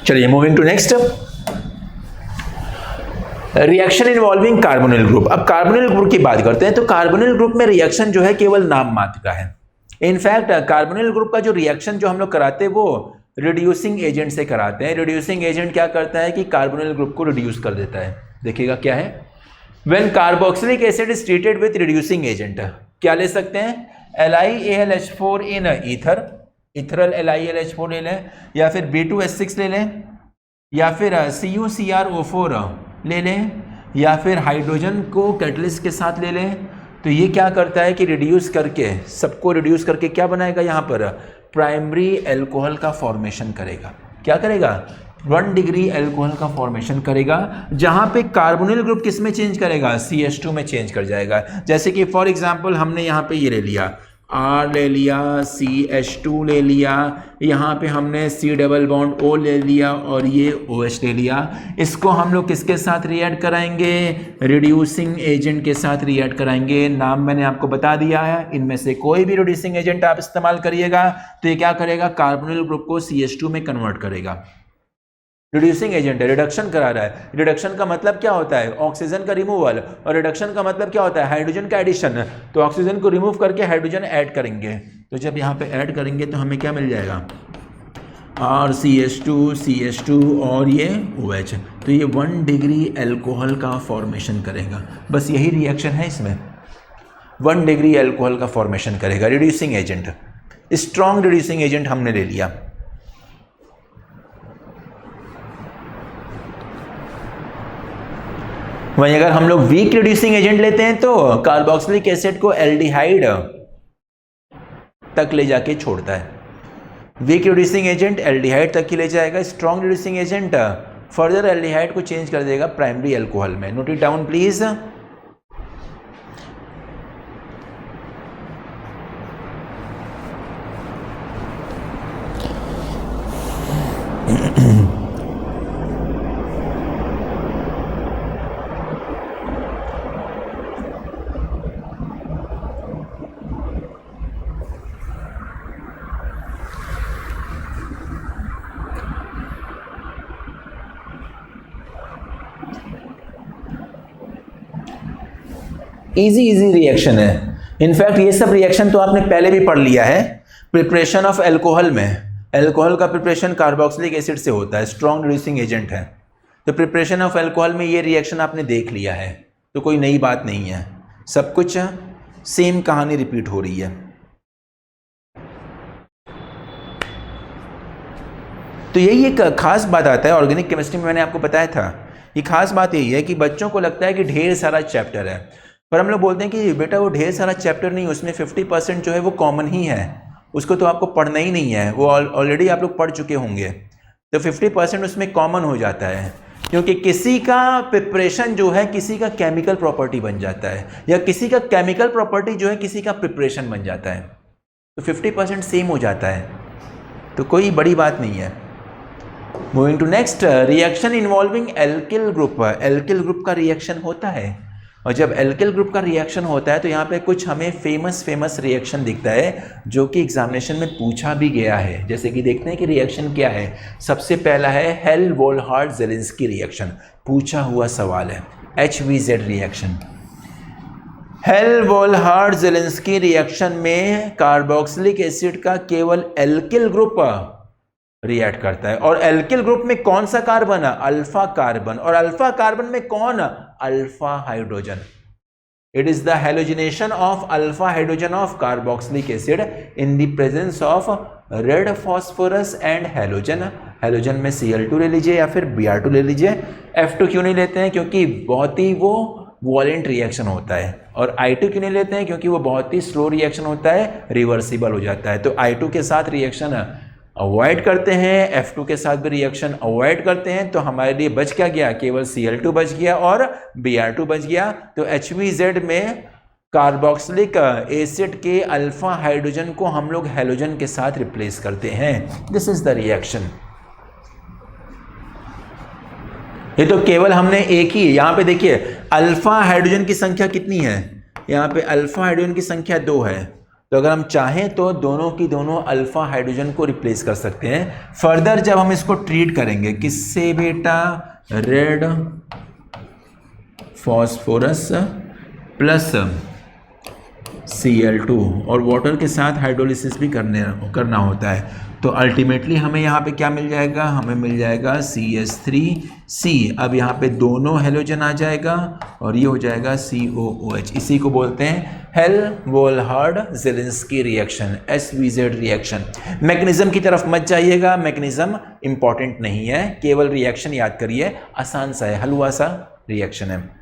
चलिए moving to next, reaction involving carbonyl group. अब कार्बोनिल ग्रुप की बात करते हैं तो कार्बोनिल ग्रुप में रिएक्शन जो है केवल नाम मात्र का है। इनफैक्ट कार्बोनिल ग्रुप का जो रिएक्शन जो हम लोग कराते हैं वो रिड्यूसिंग एजेंट से कराते हैं। रिड्यूसिंग एजेंट क्या करता है कि कार्बोनिल ग्रुप को रिड्यूस कर देता है। देखिएगा क्या है, when carboxylic acid is treated with reducing agent, क्या ले सकते हैं, LiAlH4 in ether, ethereal LiAlH4 ले लें, या फिर B2H6 ले लें, या फिर CuCrO4 ले लें, या फिर हाइड्रोजन को कैटलिस्ट के साथ ले लें। तो ये क्या करता है कि रिड्यूस करके, सबको रिड्यूस करके क्या बनाएगा, यहाँ पर प्राइमरी एल्कोहल का फॉर्मेशन करेगा। क्या करेगा, 1 डिग्री एल्कोहल का फॉर्मेशन करेगा, जहाँ पे कार्बोनिल ग्रुप किस में चेंज करेगा, CH2 में चेंज कर जाएगा। जैसे कि फॉर एग्जांपल हमने यहाँ पे ये ले लिया, R ले लिया, CH2 ले लिया, यहाँ पे हमने C डबल बॉन्ड O ले लिया और ये OH ले लिया। इसको हम लोग किसके साथ रिएक्ट कराएंगे, रिड्यूसिंग एजेंट के साथ रिएक्ट कराएंगे। नाम मैंने आपको बता दिया है, इनमें से कोई भी रिड्यूसिंग एजेंट आप इस्तेमाल करिएगा तो ये क्या करेगा, कार्बोनिल ग्रुप को CH2 में कन्वर्ट करेगा। रिड्यूसिंग एजेंट है, रिडक्शन करा रहा है। रिडक्शन का मतलब क्या होता है, ऑक्सीजन का रिमूवल, और रिडक्शन का मतलब क्या होता है, हाइड्रोजन का एडिशन। तो ऑक्सीजन को रिमूव करके हाइड्रोजन ऐड करेंगे, तो जब यहाँ पे ऐड करेंगे तो हमें क्या मिल जाएगा, RCH2 और ये OH। तो ये 1 डिग्री एल्कोहल का फॉर्मेशन करेगा। बस यही रिएक्शन है इसमें, 1 डिग्री एल्कोहल का फॉर्मेशन करेगा reducing agent. Strong reducing agent हमने ले लिया। वहीं अगर हम लोग वीक रिड्यूसिंग एजेंट लेते हैं तो कार्बोक्सिलिक एसिड को एल्डिहाइड तक ले जाके छोड़ता है। वीक रिड्यूसिंग एजेंट एल्डिहाइड तक ही ले जाएगा, strong reducing agent further aldehyde को चेंज कर देगा प्राइमरी एल्कोहल में। Note it down please. Easy reaction है। इनफैक्ट ये सब रिएक्शन तो आपने पहले भी पढ़ लिया है। प्रिपरेशन ऑफ एल्कोहल में, एल्कोहल का प्रिपरेशन कार्बोक्सिलिक एसिड से होता है, स्ट्रॉन्ग रिड्यूसिंग एजेंट है। तो प्रिपरेशन ऑफ एल्कोहल में ये रिएक्शन आपने देख लिया है, तो कोई नई बात नहीं है, सब कुछ सेम कहानी रिपीट हो रही है। तो यही एक खास बात आता है ऑर्गेनिक केमिस्ट्री में, मैंने आपको बताया था। ये खास बात यही है कि बच्चों को लगता है कि ढेर सारा चैप्टर है, पर हम लोग बोलते हैं कि बेटा वो ढेर सारा चैप्टर नहीं, उसमें 50% जो है वो कॉमन ही है, उसको तो आपको पढ़ना ही नहीं है, वो ऑलरेडी आप लोग पढ़ चुके होंगे। तो 50% उसमें कॉमन हो जाता है, क्योंकि किसी का प्रिपरेशन जो है किसी का केमिकल प्रॉपर्टी बन जाता है, या किसी का केमिकल प्रॉपर्टी जो है किसी का प्रिपरेशन बन जाता है। तो 50% सेम हो जाता है, तो कोई बड़ी बात नहीं है। Moving to next, reaction involving alkyl group. Alkyl group का रिएक्शन होता है, और जब एल्किल ग्रुप का रिएक्शन होता है तो यहाँ पे कुछ हमें फेमस रिएक्शन दिखता है जो कि एग्जामिनेशन में पूछा भी गया है। जैसे कि देखते हैं कि रिएक्शन क्या है। सबसे पहला है हेल-वोल्हार्ड-ज़ेलिंस्की रिएक्शन, पूछा हुआ सवाल है, HVZ रिएक्शन। हेल-वोल्हार्ड-ज़ेलिंस्की रिएक्शन में कार्बोक्सिलिक एसिड का केवल एल्किल ग्रुप रिएक्ट करता है, और एल्किल ग्रुप में कौन सा कार्बन है, अल्फा कार्बन, और अल्फा कार्बन में कौन, alpha hydrogen. It is the halogenation of alpha hydrogen of carboxylic acid in the presence of red phosphorus and halogen. Halogen में Cl2 ले लीजिए या फिर Br2 ले लीजिए। F2 क्यों नहीं लेते हैं, क्योंकि बहुत ही वो वॉलेंट रिएक्शन होता है। और I2 क्यों नहीं लेते हैं, क्योंकि वो बहुत ही स्लो रिएक्शन होता है, रिवर्सिबल हो जाता है। तो I2 के साथ रिएक्शन अवॉइड करते हैं, F2 के साथ भी रिएक्शन अवॉइड करते हैं, तो हमारे लिए बच क्या गया, केवल Cl2 बच गया और Br2 बच गया। तो HVZ में कार्बोक्सिलिक एसिड के अल्फा हाइड्रोजन को हम लोग हैलोजन के साथ रिप्लेस करते हैं। This is the reaction. ये तो केवल हमने एक ही, यहां पे देखिए अल्फा हाइड्रोजन की संख्या कितनी है, यहाँ पे अल्फा हाइड्रोजन की संख्या 2 है, तो अगर हम चाहें तो दोनों की दोनों अल्फा हाइड्रोजन को रिप्लेस कर सकते हैं। फर्दर जब हम इसको ट्रीट करेंगे किससे बेटा, रेड फॉस्फोरस प्लस Cl2 और वाटर के साथ हाइड्रोलिसिस भी करना होता है, तो अल्टीमेटली हमें यहाँ पे क्या मिल जाएगा, हमें मिल जाएगा CH3C। अब यहाँ पे दोनों हेलोजन आ जाएगा और ये हो जाएगा COOH। इसी को बोलते हैं Helmholtz-Zelinsky reaction, SVZ reaction. Mechanism की तरफ मत जाइएगा, मैकेनिज्म इंपॉर्टेंट नहीं है, केवल रिएक्शन याद करिए, आसान सा है, हलवा सा रिएक्शन है।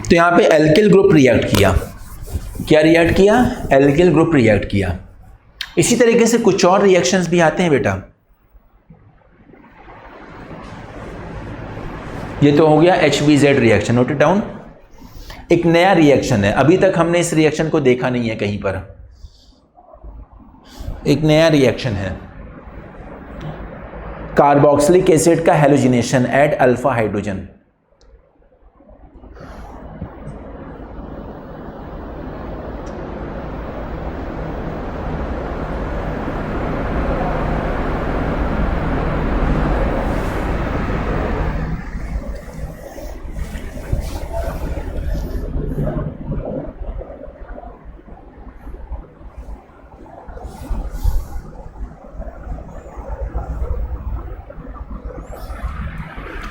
तो यहां पे एल्किल ग्रुप रिएक्ट किया, क्या रिएक्ट किया, एल्किल ग्रुप रिएक्ट किया। इसी तरीके से कुछ और रिएक्शंस भी आते हैं बेटा। ये तो हो गया HVZ reaction, note it down. एक नया रिएक्शन है, अभी तक हमने इस रिएक्शन को देखा नहीं है कहीं पर। एक नया रिएक्शन है, कार्बोक्सिलिक एसिड का halogenation at alpha hydrogen.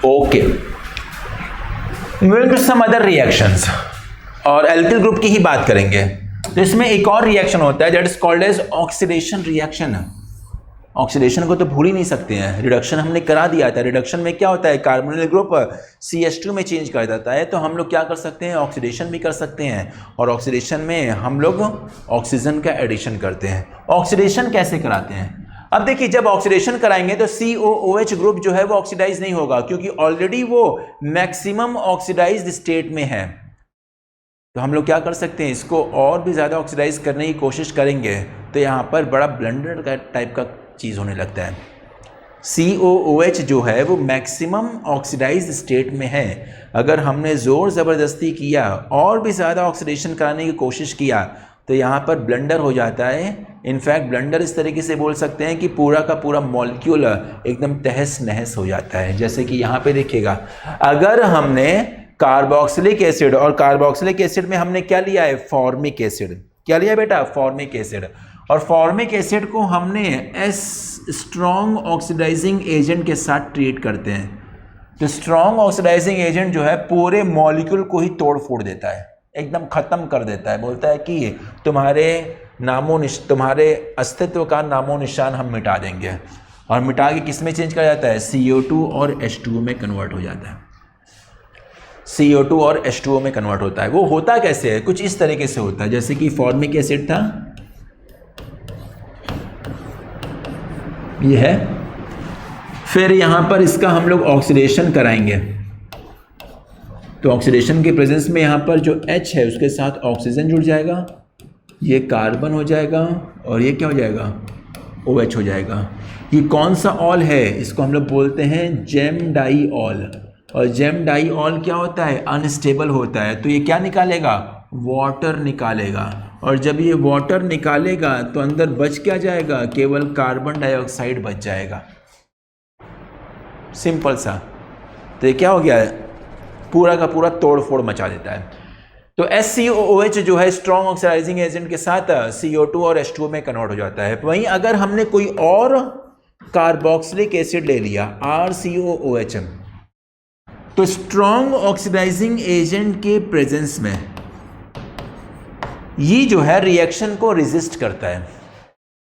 Okay, moving to some other reactions, और एल्किल ग्रुप की ही बात करेंगे। तो इसमें एक और रिएक्शन होता है that is called as oxidation reaction. Oxidation को तो भूल ही नहीं सकते हैं, रिडक्शन हमने करा दिया था। रिडक्शन में क्या होता है, कार्बोनिल ग्रुप CH2 में चेंज कर जाता है, तो हम लोग क्या कर सकते हैं, ऑक्सीडेशन भी कर सकते हैं, और ऑक्सीडेशन में हम लोग ऑक्सीजन का एडिशन करते हैं। ऑक्सीडेशन कैसे कराते हैं, अब देखिए जब ऑक्सीडेशन कराएंगे तो COOH ग्रुप जो है वो ऑक्सीडाइज नहीं होगा, क्योंकि ऑलरेडी वो मैक्सिमम ऑक्सीडाइज्ड स्टेट में है। तो हम लोग क्या कर सकते हैं, इसको और भी ज़्यादा ऑक्सीडाइज करने की कोशिश करेंगे तो यहाँ पर बड़ा ब्लंडर का टाइप का चीज़ होने लगता है। COOH जो है वो मैक्सिमम ऑक्सीडाइज्ड स्टेट में है। अगर हमने ज़ोर ज़बरदस्ती किया और भी ज़्यादा ऑक्सीडेशन कराने की कोशिश किया तो यहाँ पर ब्लंडर हो जाता है। इनफैक्ट ब्लंडर इस तरीके से बोल सकते हैं कि पूरा का पूरा मॉलिक्यूल एकदम तहस नहस हो जाता है। जैसे कि यहाँ पे देखिएगा, अगर हमने कार्बोक्सिलिक एसिड, और कार्बोक्सिलिक एसिड में हमने क्या लिया है, फॉर्मिक एसिड, क्या लिया बेटा, फॉर्मिक एसिड, और फॉर्मिक एसिड को हमने स्ट्रॉन्ग ऑक्सीडाइजिंग एजेंट के साथ ट्रीट करते हैं। तो स्ट्रॉन्ग ऑक्सीडाइजिंग एजेंट जो है पूरे मॉलिक्यूल को ही तोड़ फोड़ देता है, एकदम ख़त्म कर देता है, बोलता है कि तुम्हारे अस्तित्व का नामो निशान हम मिटा देंगे, और मिटा के किस में चेंज कर जाता है, CO2 और H2O में कन्वर्ट हो जाता है। CO2 और H2O में कन्वर्ट होता है। वो होता कैसे है, कुछ इस तरीके से होता है, जैसे कि फॉर्मिक एसिड था, ये है, फिर यहाँ पर इसका हम लोग ऑक्सीडेशन कराएंगे, तो ऑक्सीडेशन के प्रेजेंस में यहाँ पर जो H है उसके साथ ऑक्सीजन जुड़ जाएगा, ये कार्बन हो जाएगा, और ये क्या हो जाएगा, OH हो जाएगा। ये कौन सा ऑल है, इसको हम लोग बोलते हैं जेम डाई ऑल, और जेम डाई ऑल क्या होता है, अनस्टेबल होता है। तो ये क्या निकालेगा, वाटर निकालेगा, और जब ये वाटर निकालेगा तो अंदर बच क्या जाएगा, केवल कार्बन डाइऑक्साइड बच जाएगा, सिंपल सा। तो ये क्या हो गया, पूरा का पूरा तोड़ फोड़ मचा देता है। तो SCOOH जो है स्ट्रॉन्ग ऑक्सीडाइजिंग एजेंट के साथ CO2 और H2O में कन्वर्ट हो जाता है। वहीं अगर हमने कोई और कार्बोक्सिलिक एसिड ले लिया RCOOH, तो स्ट्रॉन्ग ऑक्सीडाइजिंग एजेंट के प्रेजेंस में ये जो है रिएक्शन को रेजिस्ट करता है।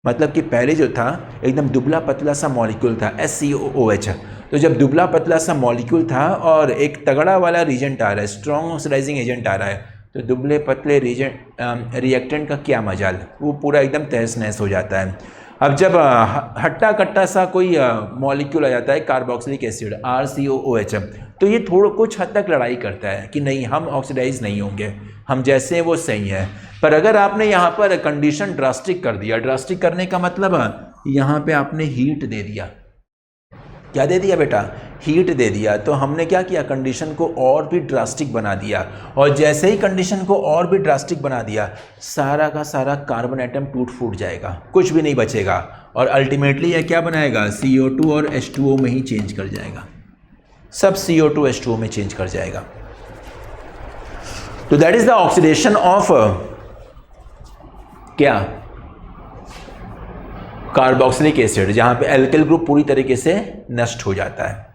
मतलब कि पहले जो था एकदम दुबला पतला सा मॉलिक्यूल था SCOOH, तो जब दुबला पतला सा मॉलिक्यूल था और एक तगड़ा वाला रिएजेंट आ रहा है, स्ट्रॉन्ग ऑक्सीडाइजिंग एजेंट आ रहा है, तो दुबले पतले रिएक्टेंट का क्या मजाल, वो पूरा एकदम तहस नहस हो जाता है। अब जब हट्टा कट्टा सा कोई मॉलिक्यूल आ जाता है कार्बोक्सिलिक एसिड RCOOH, तो ये थोड़ा कुछ हद तक लड़ाई करता है कि नहीं, हम ऑक्सीडाइज नहीं होंगे, हम जैसे हैं वो सही है। पर अगर आपने यहाँ पर कंडीशन ड्रास्टिक कर दिया, ड्रास्टिक करने का मतलब यहाँ पे आपने हीट दे दिया, क्या दे दिया बेटा, हीट दे दिया, तो हमने क्या किया, कंडीशन को और भी ड्रास्टिक बना दिया। और जैसे ही कंडीशन को और भी ड्रास्टिक बना दिया, सारा का सारा कार्बन एटम टूट फूट जाएगा, कुछ भी नहीं बचेगा, और अल्टीमेटली यह क्या बनाएगा, CO2 और H2O में ही चेंज कर जाएगा, सब CO2 H2O में चेंज कर जाएगा। तो that is the oxidation of क्या, कार्बोक्सिलिक एसिड, जहां पे एल्किल ग्रुप पूरी तरीके से नष्ट हो जाता है।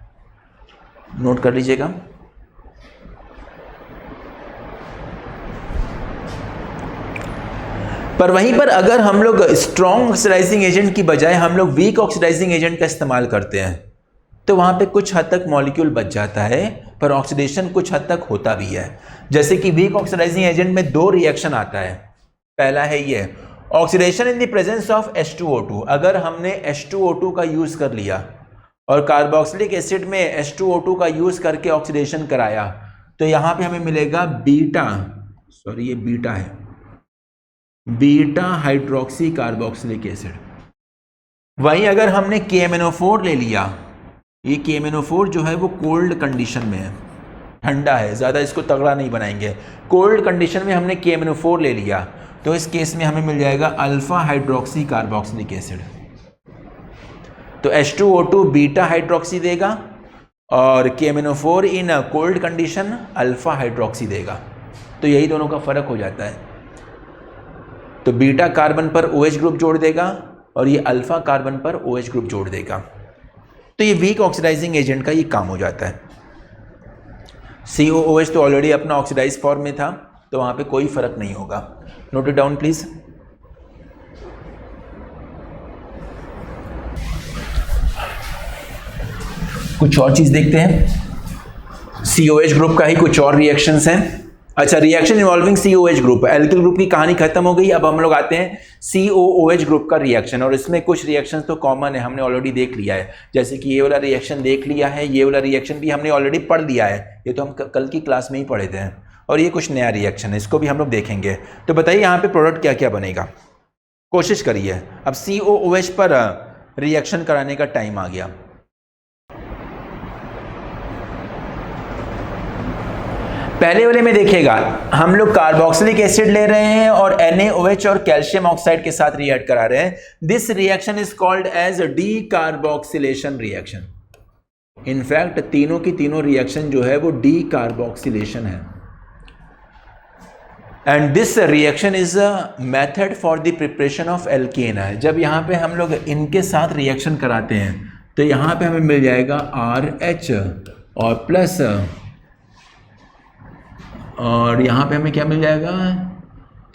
नोट कर लीजिएगा। पर वहीं पर अगर हम लोग स्ट्रॉन्ग ऑक्सीडाइजिंग एजेंट की बजाय हम लोग वीक ऑक्सीडाइजिंग एजेंट का इस्तेमाल करते हैं, तो वहां पे कुछ हद तक मॉलिक्यूल बच जाता है, पर ऑक्सीडेशन कुछ हद तक होता भी है। जैसे कि वीक ऑक्सीडाइजिंग एजेंट में 2 रिएक्शन आता है। पहला है ये oxidation in the presence of H2O2। अगर हमने H2O2 का यूज कर लिया और कार्बोक्सिलिक एसिड में H2O2 का यूज करके ऑक्सीडेशन कराया, तो यहां पे हमें मिलेगा ये बीटा है, बीटा हाइड्रोक्सी कार्बोक्सिलिक एसिड। वहीं अगर हमने KMnO4 ले लिया, ये KMnO4 जो है वो कोल्ड कंडीशन में है, ठंडा है, ज़्यादा इसको तगड़ा नहीं बनाएंगे, कोल्ड कंडीशन में हमने KMnO4 ले लिया, तो इस केस में हमें मिल जाएगा अल्फा हाइड्रोक्सी कार्बोक्सिलिक एसिड। तो H2O2 बीटा हाइड्रोक्सी देगा और KMnO4 in cold condition alpha hydroxy देगा। तो यही दोनों का फर्क हो जाता है। तो बीटा कार्बन पर OH ग्रुप जोड़ देगा और ये अल्फा कार्बन पर OH ग्रुप जोड़ देगा। तो ये वीक ऑक्सीडाइजिंग एजेंट का ये काम हो जाता है। COOH तो ऑलरेडी अपना ऑक्सीडाइज फॉर्म में था, तो वहां पे कोई फर्क नहीं होगा। Note it down please. कुछ और चीज देखते हैं। COH ग्रुप का ही कुछ और रिएक्शंस हैं। अच्छा, reaction involving COH group, alkyl group की कहानी खत्म हो गई। अब हम लोग आते हैं COOH ग्रुप का रिएक्शन, और इसमें कुछ रिएक्शंस तो कॉमन है, हमने ऑलरेडी देख लिया है। जैसे कि ये वाला रिएक्शन देख लिया है, ये वाला रिएक्शन भी हमने ऑलरेडी पढ़ लिया है, ये तो हम कल की क्लास में ही पढ़े थे। और ये कुछ नया रिएक्शन है, इसको भी हम लोग देखेंगे। तो बताइए यहाँ पे प्रोडक्ट क्या क्या बनेगा, कोशिश करिए। अब COOH पर रिएक्शन कराने का टाइम आ गया। पहले वाले में देखिएगा, हम लोग कार्बोक्सिलिक एसिड ले रहे हैं और NaOH और कैल्शियम ऑक्साइड के साथ रिएक्ट करा रहे हैं। This reaction is called as decarboxylation reaction. In fact तीनों की तीनों रिएक्शन जो है वो डीकार्बोक्सिलेशन है। And this reaction is a method for the preparation of alkane है। जब यहाँ पे हम लोग इनके साथ रिएक्शन कराते हैं तो यहाँ पे हमें मिल जाएगा RH और प्लस, और यहाँ पे हमें क्या मिल जाएगा,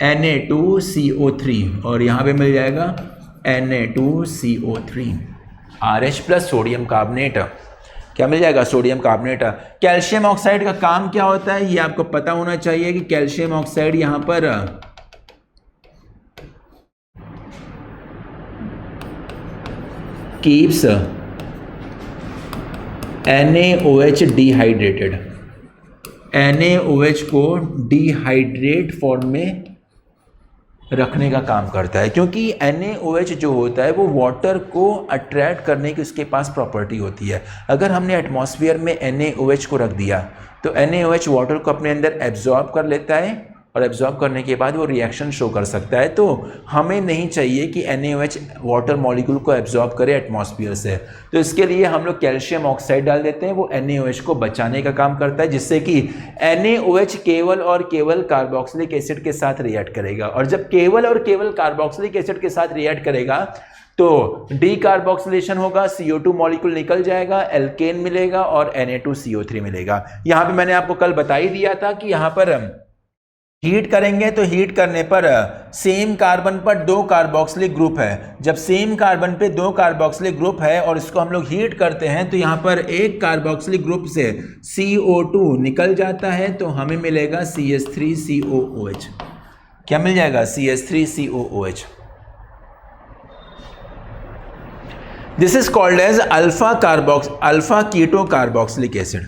Na2CO3, और यहाँ पे मिल जाएगा Na2CO3, RH plus sodium carbonate, क्या मिल जाएगा, सोडियम कार्बोनेट। कैल्शियम ऑक्साइड का काम क्या होता है, ये आपको पता होना चाहिए कि कैल्शियम ऑक्साइड यहाँ पर कीप्स NaOH डिहाइड्रेटेड, NaOH को डिहाइड्रेट फॉर्म में रखने का काम करता है, क्योंकि NaOH जो होता है वो वाटर को अट्रैक्ट करने की उसके पास प्रॉपर्टी होती है। अगर हमने एटमॉस्फेयर में NaOH को रख दिया तो NaOH वाटर को अपने अंदर एब्जॉर्ब कर लेता है, और एब्जॉर्ब करने के बाद वो रिएक्शन शो कर सकता है। तो हमें नहीं चाहिए कि NaOH वाटर मॉलिक्यूल को एब्जॉर्ब करे एटमॉस्फेयर से, तो इसके लिए हम लोग कैल्शियम ऑक्साइड डाल देते हैं, वो NaOH को बचाने का काम करता है, जिससे कि NaOH केवल और केवल कार्बोक्सिलिक एसिड के साथ रिएक्ट करेगा। और जब केवल और केवल कार्बोक्सिलिक एसिड के साथ रिएक्ट करेगा तो डीकार्बोक्सिलेशन होगा, CO2 मॉलिक्यूल निकल जाएगा, एल्केन मिलेगा और Na2CO3 मिलेगा। यहाँ पे मैंने आपको कल बता ही दिया था कि यहाँ पर हीट करेंगे तो हीट करने पर सेम कार्बन पर दो कार्बोक्सिलिक ग्रुप है। जब सेम कार्बन पे दो कार्बोक्सिलिक ग्रुप है और इसको हम लोग हीट करते हैं तो यहाँ पर एक कार्बोक्सिलिक ग्रुप से CO2 निकल जाता है, तो हमें मिलेगा CH3COOH। क्या मिल जाएगा? CH3COOH। This is called as alpha keto carboxylic acid.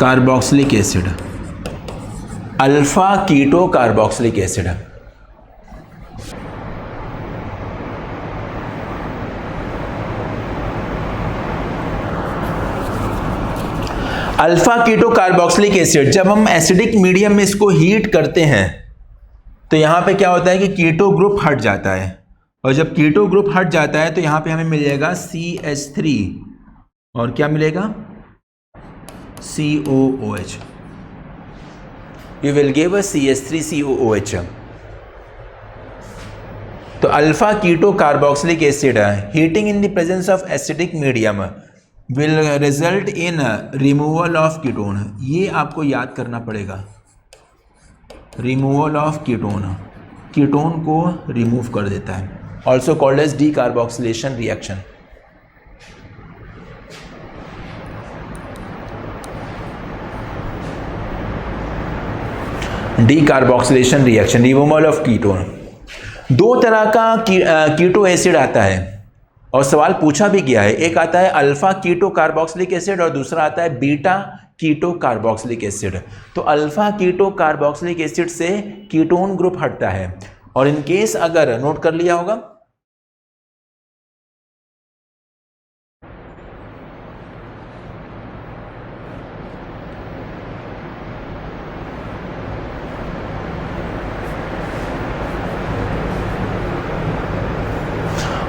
Carboxylic acid, alpha keto carboxylic acid. Alpha keto carboxylic acid, जब हम एसिडिक मीडियम में इसको हीट करते हैं तो यहां पे क्या होता है कि कीटो ग्रुप हट जाता है, और जब कीटो ग्रुप हट जाता है तो यहां पे हमें मिल जाएगा CH3 और क्या मिलेगा? COOH। You will give a CH3COOH। तो alpha keto carboxylic acid heating in the presence of acidic medium will result in removal of ketone. ये आपको याद करना पड़ेगा, रिमूवल ऑफ कीटोन, कीटोन को रिमूव कर देता है। Also called as decarboxylation reaction. Decarboxylation reaction, removal of ketone. दो तरह का कीटो एसिड आता है और सवाल पूछा भी गया है। एक आता है अल्फा कीटो कार्बोक्सिलिक एसिड और दूसरा आता है बीटा कीटो कार्बोक्सिलिक एसिड। तो अल्फा कीटो कार्बोक्सिलिक एसिड से कीटोन ग्रुप हटता है, और इन केस अगर नोट कर लिया होगा,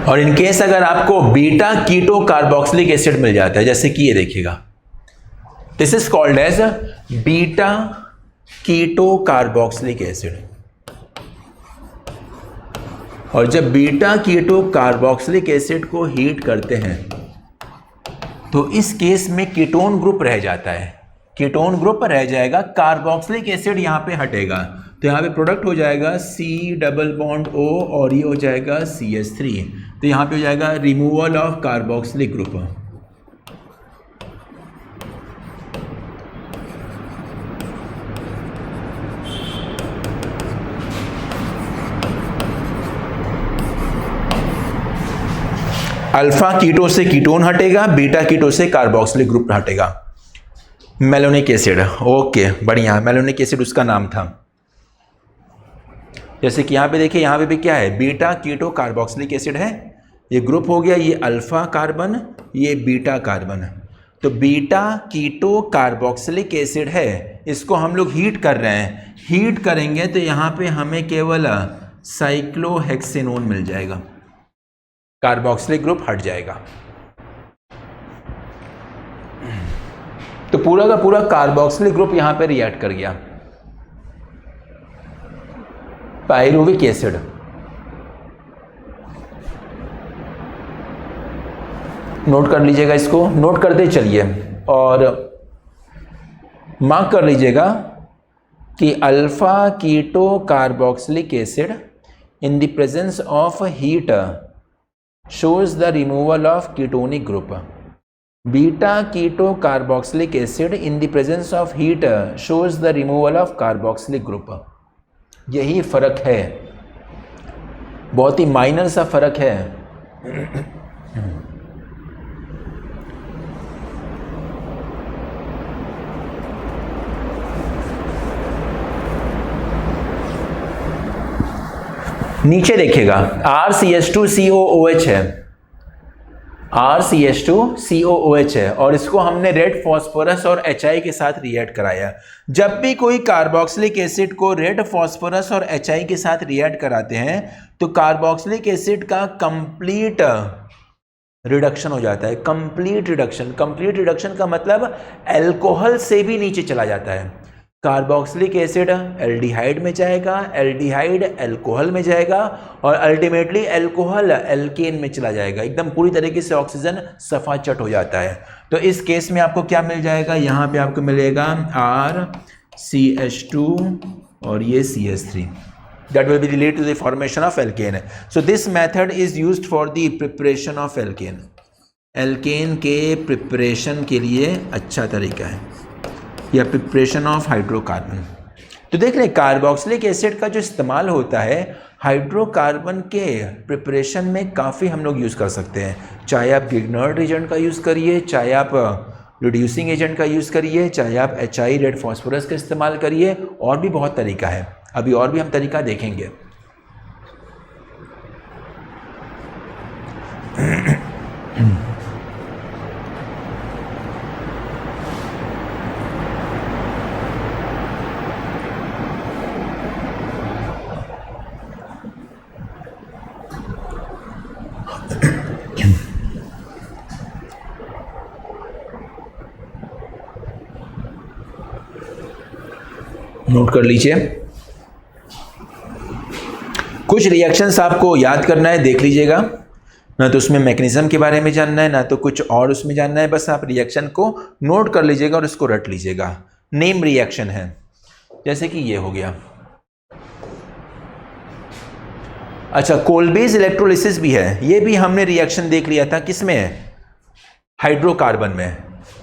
और इन केस अगर आपको बीटा कीटो कार्बोक्सिलिक एसिड मिल जाता है, जैसे कि ये देखिएगा, this is called as beta keto carboxylic acid. और जब बीटा कीटो कार्बोक्सिलिक एसिड को हीट करते हैं तो इस केस में कीटोन ग्रुप रह जाता है, कीटोन ग्रुप रह जाएगा, कार्बोक्सिलिक एसिड यहां पे हटेगा, तो यहाँ पे प्रोडक्ट हो जाएगा C+O और ये हो जाएगा CH3। तो यहाँ पे हो जाएगा removal of carboxylic group. Alpha keto से कीटोन हटेगा, बीटा कीटो से कार्बोक्सिलिक ग्रुप हटेगा। मेलोनिक एसिड, ओके बढ़िया, मेलोनिक एसिड उसका नाम था। जैसे कि यहाँ पे देखिए, यहाँ पे भी क्या है, बीटा कीटो कार्बोक्सिलिक एसिड है, ये ग्रुप हो गया, ये अल्फा कार्बन, ये बीटा कार्बन। तो बीटा कीटो कार्बोक्सिलिक एसिड है, इसको हम लोग हीट कर रहे हैं, हीट करेंगे तो यहाँ पे हमें केवल साइक्लोहेक्सेनोन मिल जाएगा, कार्बोक्सिलिक ग्रुप हट जाएगा। तो पूरा का पूरा कार्बोक्सिलिक ग्रुप यहाँ पे रिएक्ट कर गया। पायरुविक एसिड, नोट कर लीजिएगा, इसको नोट करते चलिए और मार्क कर लीजिएगा कि alpha keto carboxylic acid in the presence of heat shows the removal of ketonic group. Beta keto carboxylic acid in the presence of heat shows the removal of carboxylic group. यही फर्क है, बहुत ही minor सा फर्क है। नीचे देखिएगा RCH2COOH है, RCH2COOH है, और इसको हमने रेड फॉस्फोरस और HI के साथ रिएक्ट कराया। जब भी कोई कार्बोक्सिलिक एसिड को रेड फॉस्फोरस और HI के साथ रिएक्ट कराते हैं तो कार्बोक्सिलिक एसिड का कंप्लीट रिडक्शन हो जाता है। कंप्लीट रिडक्शन, कंप्लीट रिडक्शन का मतलब अल्कोहल से भी नीचे चला जाता है। कार्बोक्सिलिक एसिड एल्डिहाइड में जाएगा, एल्डिहाइड अल्कोहल में जाएगा और अल्टीमेटली अल्कोहल एल्केन में चला जाएगा। एकदम पूरी तरीके से ऑक्सीजन सफाचट हो जाता है। तो इस केस में आपको क्या मिल जाएगा, यहाँ पे आपको मिलेगा RCH2 और ये CH3, that will be related to the formation of alkane. So this method is used for the preparation of alkane. Alkane के प्रिपरेशन के लिए अच्छा तरीका है, या प्रिपरेशन ऑफ हाइड्रोकार्बन। तो देख रहे कार्बोक्सिलिक एसिड का जो इस्तेमाल होता है हाइड्रोकार्बन के प्रिपरेशन में काफ़ी हम लोग यूज़ कर सकते हैं। चाहे आप गिग्नर्ड एजेंट का यूज़ करिए, चाहे आप रिड्यूसिंग एजेंट का यूज़ करिए, चाहे आप HI रेड फॉस्फोरस का इस्तेमाल करिए, और भी बहुत तरीका है। अभी और भी हम तरीका देखेंगे। नोट कर लीजिए, कुछ रिएक्शंस आपको याद करना है, देख लीजिएगा। ना तो उसमें मैकेनिज्म के बारे में जानना है, ना तो कुछ और उसमें जानना है, बस आप रिएक्शन को नोट कर लीजिएगा और उसको रट लीजिएगा। नेम रिएक्शन है, जैसे कि ये हो गया। अच्छा, कोलबेज इलेक्ट्रोलिसिस भी है, ये भी हमने रिएक्शन देख लिया था, किसमें, हाइड्रोकार्बन में,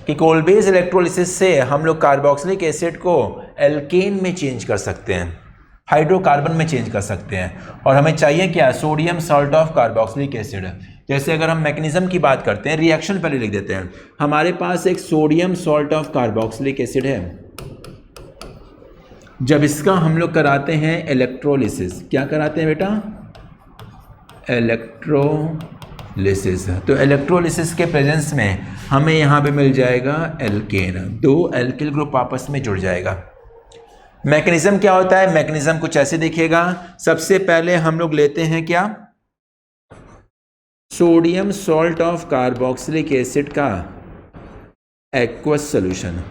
कि कोलबेज इलेक्ट्रोलिसिस से हम लोग कार्बोक्सिलिक एसिड को एल्केन में चेंज कर सकते हैं, हाइड्रोकार्बन में चेंज कर सकते हैं। और हमें चाहिए क्या, sodium salt of carboxylic acid. जैसे अगर हम मैकेनिज्म की बात करते हैं, रिएक्शन पहले लिख देते हैं। हमारे पास एक sodium salt of carboxylic acid है, जब इसका हम लोग कराते हैं इलेक्ट्रोलिसिस, क्या कराते हैं बेटा, इलेक्ट्रोलिसिस। तो इलेक्ट्रोलिसिस के प्रेजेंस में हमें यहाँ पे मिल जाएगा एल्केन, दो एल्किल ग्रुप आपस में जुड़ जाएगा। मैकेनिज्म क्या होता है, मैकेनिज्म कुछ ऐसे दिखेगा। सबसे पहले हम लोग लेते हैं क्या, sodium salt of carboxylic acid का एक्वस सॉल्यूशन।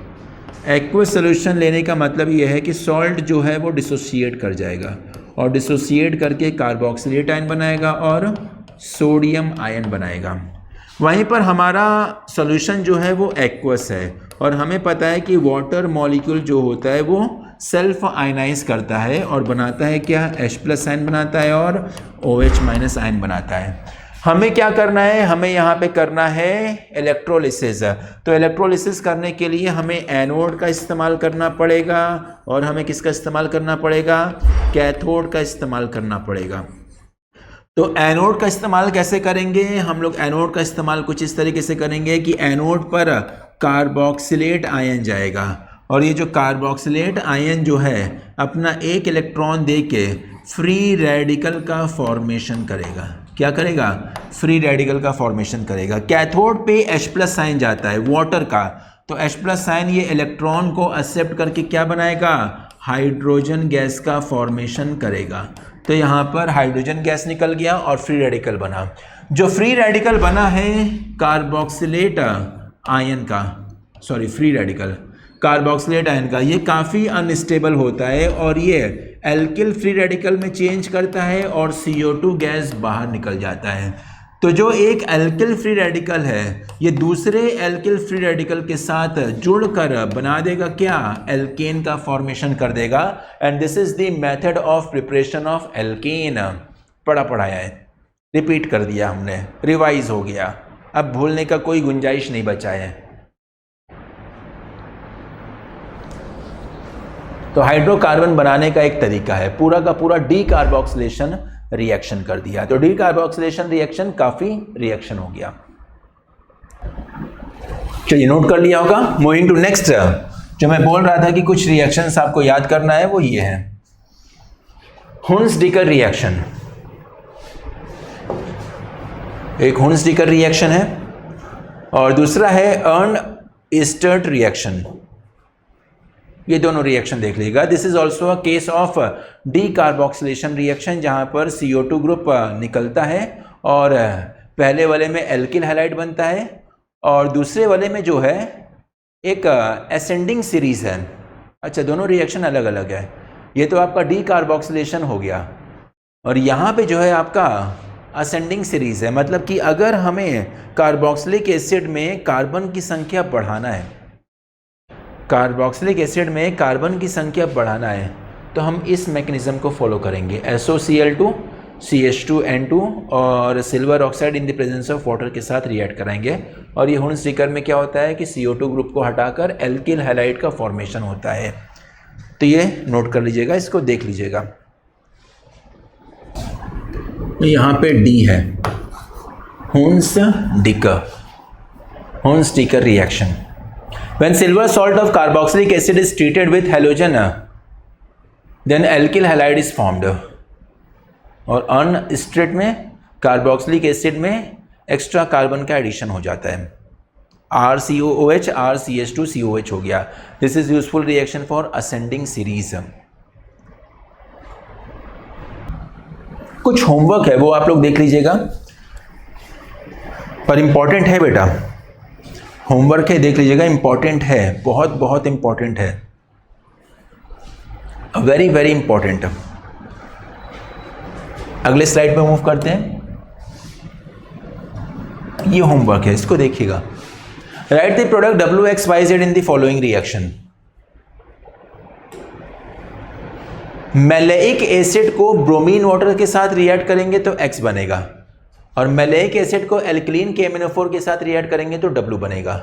एक्वस सॉल्यूशन लेने का मतलब यह है कि सॉल्ट जो है वो डिसोसिएट कर जाएगा, और डिसोसिएट करके कार्बोक्सिलेट आयन बनाएगा और सोडियम आयन बनाएगा। वहीं पर हमारा सॉल्यूशन जो है वो एक्वस है, और हमें पता है कि वाटर मॉलिक्यूल जो होता है वो सेल्फ आयनाइज करता है और बनाता है क्या, H+ आयन बनाता है और OH- आयन बनाता है। हमें क्या करना है, हमें यहाँ पे करना है इलेक्ट्रोलिसिस। तो इलेक्ट्रोलिसिस करने के लिए हमें एनोड का इस्तेमाल करना पड़ेगा, और हमें किसका इस्तेमाल करना पड़ेगा, कैथोड का इस्तेमाल करना पड़ेगा। तो एनोड का इस्तेमाल कैसे करेंगे, हम लोग एनोड का इस्तेमाल कुछ इस तरीके से करेंगे कि एनोड पर कार्बोक्सिलेट आयन जाएगा, और ये जो कार्बोक्सिलेट आयन जो है अपना एक इलेक्ट्रॉन देके फ्री रेडिकल का फॉर्मेशन करेगा। क्या करेगा, फ्री रेडिकल का फॉर्मेशन करेगा। कैथोड पे H+ आयन जाता है वाटर का, तो H+ आयन ये इलेक्ट्रॉन को एक्सेप्ट करके क्या बनाएगा, हाइड्रोजन गैस का फॉर्मेशन करेगा। तो यहाँ पर हाइड्रोजन गैस निकल गया और फ्री रेडिकल बना। जो फ्री रेडिकल बना है कार्बोक्सिलेट आयन का, sorry free radical carboxylate ion का, ये काफ़ी अनस्टेबल होता है और ये एल्किल फ्री रेडिकल में चेंज करता है और CO2 गैस बाहर निकल जाता है। तो जो एक एल्किल फ्री रेडिकल है ये दूसरे एल्किल फ्री रेडिकल के साथ जुड़कर बना देगा क्या, एल्केन का फॉर्मेशन कर देगा। And this is the method of preparation of alkene. पढ़ाया है, रिपीट कर दिया हमने, रिवाइज हो गया, अब भूलने का कोई गुंजाइश नहीं बचा है। तो हाइड्रोकार्बन बनाने का एक तरीका है, पूरा का पूरा डीकार्बोक्सिलेशन रिएक्शन कर दिया। तो डीकार्बोक्सिलेशन रिएक्शन काफी रिएक्शन हो गया। चलिए नोट कर लिया होगा। मूविंग टू नेक्स्ट, जो मैं बोल रहा था कि कुछ रिएक्शंस आपको याद करना है वो ये है, हुन्स-डिकर रिएक्शन। एक हुन्स-डिकर रिएक्शन है और दूसरा है अर्न-इस्टर्ट रिएक्शन। ये दोनों रिएक्शन देख लीजिएगा। This is also a case of decarboxylation reaction, जहां पर CO2 ग्रुप निकलता है और पहले वाले में एल्किल हैलाइड बनता है और दूसरे वाले में जो है एक असेंडिंग सीरीज है, अच्छा, दोनों रिएक्शन अलग अलग है। ये तो आपका डी कार्बोक्सिलेशन हो गया, और यहाँ पे जो है आपका असेंडिंग सीरीज है। मतलब कि अगर हमें कार्बोक्सिलिक एसिड में कार्बन की संख्या बढ़ाना है, कार्बोक्सिलिक एसिड में कार्बन की संख्या बढ़ाना है, तो हम इस मैकेनिज्म को फॉलो करेंगे। SOCl2 CH2N2 और silver oxide in the presence of water के साथ रिएक्ट कराएंगे, और ये हुन स्टिकर में क्या होता है कि CO2 ग्रुप को हटाकर एल्किल हैलाइड का फॉर्मेशन होता है। तो ये नोट कर लीजिएगा, इसको देख लीजिएगा। यहाँ पे D है, हुन-स्टिकर reaction. When silver salt of carboxylic acid is treated with halogen, then alkyl halide is formed. और अनस्ट्रेट में कार्बोक्सिलिक एसिड में एक्स्ट्रा कार्बन का एडिशन हो जाता है, RCOOH RCH2COH हो गया। This is useful reaction for ascending series. कुछ होमवर्क है वो आप लोग देख लीजिएगा, पर इंपॉर्टेंट है बेटा, होमवर्क है, देख लीजिएगा, इंपॉर्टेंट है, बहुत बहुत इंपॉर्टेंट है, वेरी वेरी इंपॉर्टेंट। अगले स्लाइड पे मूव करते हैं। ये होमवर्क है, इसको देखिएगा। Right the product WXYZ in the following reaction. Maleic acid को ब्रोमीन वाटर के साथ रिएक्ट करेंगे तो X बनेगा, और मैलेइक एसिड को एल्कलीन KMnO4 के साथ रिएक्ट करेंगे तो W बनेगा।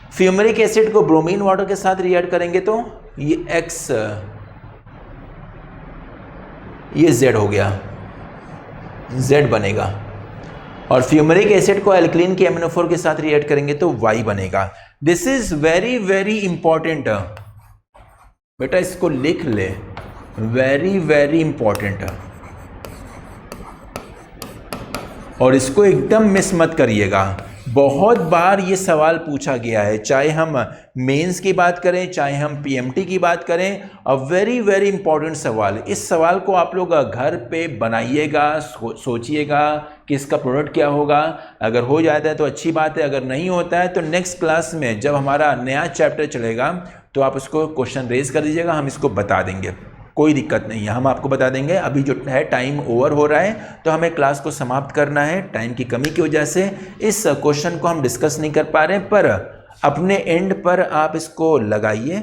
फ्यूमरिक एसिड को ब्रोमीन वाटर के साथ रिएक्ट करेंगे तो ये X, ये Z हो गया, Z बनेगा, और फ्यूमरिक एसिड को एल्कलीन KMnO4 के साथ रिएक्ट करेंगे तो Y बनेगा। This is very very important बेटा, इसको लिख ले, वेरी वेरी इंपॉर्टेंट, और इसको एकदम मिस मत करिएगा। बहुत बार ये सवाल पूछा गया है, चाहे हम मेंस की बात करें, चाहे हम PMT की बात करें। अ वेरी वेरी इंपॉर्टेंट सवाल। इस सवाल को आप लोग घर पे बनाइएगा, सोचिएगा कि इसका प्रोडक्ट क्या होगा। अगर हो जाता है तो अच्छी बात है, अगर नहीं होता है तो नेक्स्ट क्लास में जब हमारा नया चैप्टर चलेगा तो आप उसको क्वेश्चन रेज कर दीजिएगा, हम इसको बता देंगे, कोई दिक्कत नहीं है, हम आपको बता देंगे। अभी जो है टाइम ओवर हो रहा है तो हमें क्लास को समाप्त करना है, टाइम की कमी की वजह से इस क्वेश्चन को हम डिस्कस नहीं कर पा रहे हैं, पर अपने एंड पर आप इसको लगाइए,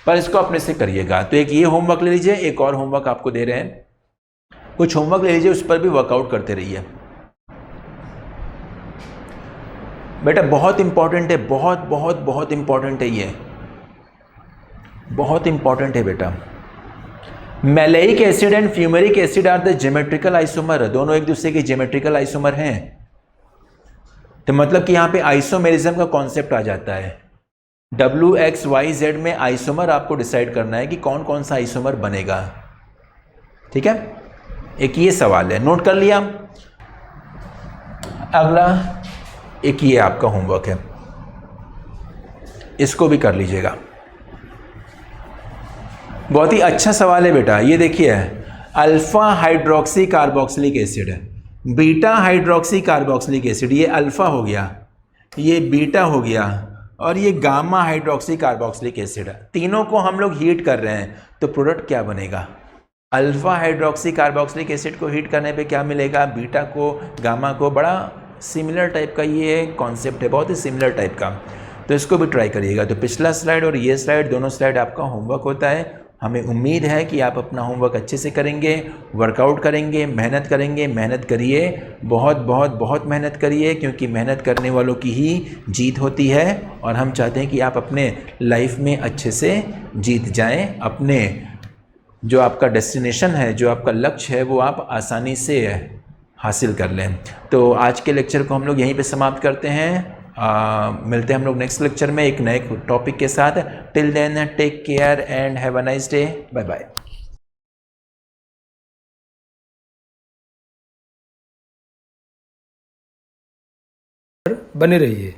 पर इसको अपने से करिएगा। तो एक ये होमवर्क ले लीजिए, एक और होमवर्क आपको दे रहे हैं, कुछ होमवर्क ले लीजिए, उस पर भी वर्कआउट करते रहिए बेटा। बहुत इंपॉर्टेंट है, बहुत बहुत बहुत इंपॉर्टेंट है, ये बहुत इंपॉर्टेंट है बेटा। Maleic acid and fumaric acid are the geometrical isomer, दोनों एक दूसरे के ज्योमेट्रिकल आइसोमर हैं। तो मतलब कि यहाँ पे आइसोमेरिज्म का कॉन्सेप्ट आ जाता है। WXYZ में आइसोमर आपको डिसाइड करना है कि कौन कौन सा आइसोमर बनेगा, ठीक है। एक ये सवाल है, नोट कर लिया। अगला एक ये आपका होमवर्क है, इसको भी कर लीजिएगा। बहुत ही अच्छा सवाल है बेटा। ये देखिए, अल्फा हाइड्रोक्सी कार्बोक्सिलिक एसिड है, बीटा हाइड्रोक्सी कार्बोक्सिलिक एसिड, ये अल्फा हो गया, ये बीटा हो गया, और ये गामा हाइड्रोक्सी कार्बोक्सिलिक एसिड है। तीनों को हम लोग हीट कर रहे हैं तो प्रोडक्ट क्या बनेगा? अल्फा हाइड्रोक्सी कार्बोक्सिलिक एसिड को हीट करने पे क्या मिलेगा? बीटा को, गामा को। बड़ा सिमिलर टाइप का ये कॉन्सेप्ट है, बहुत ही सिमिलर टाइप का, तो इसको भी ट्राई करिएगा। तो पिछला स्लाइड और ये स्लाइड, दोनों स्लाइड आपका होमवर्क होता है। हमें उम्मीद है कि आप अपना होमवर्क अच्छे से करेंगे, वर्कआउट करेंगे, मेहनत करेंगे। मेहनत करिए, बहुत बहुत बहुत मेहनत करिए, क्योंकि मेहनत करने वालों की ही जीत होती है, और हम चाहते हैं कि आप अपने लाइफ में अच्छे से जीत जाएं। अपने जो आपका डेस्टिनेशन है, जो आपका लक्ष्य है, वो आप आसानी से हासिल कर लें। तो आज के लेक्चर को हम लोग यहीं पे समाप्त करते हैं। मिलते हैं हम लोग नेक्स्ट लेक्चर में एक नए टॉपिक के साथ। Till then take care and have a nice day. Bye bye. बने रहिए।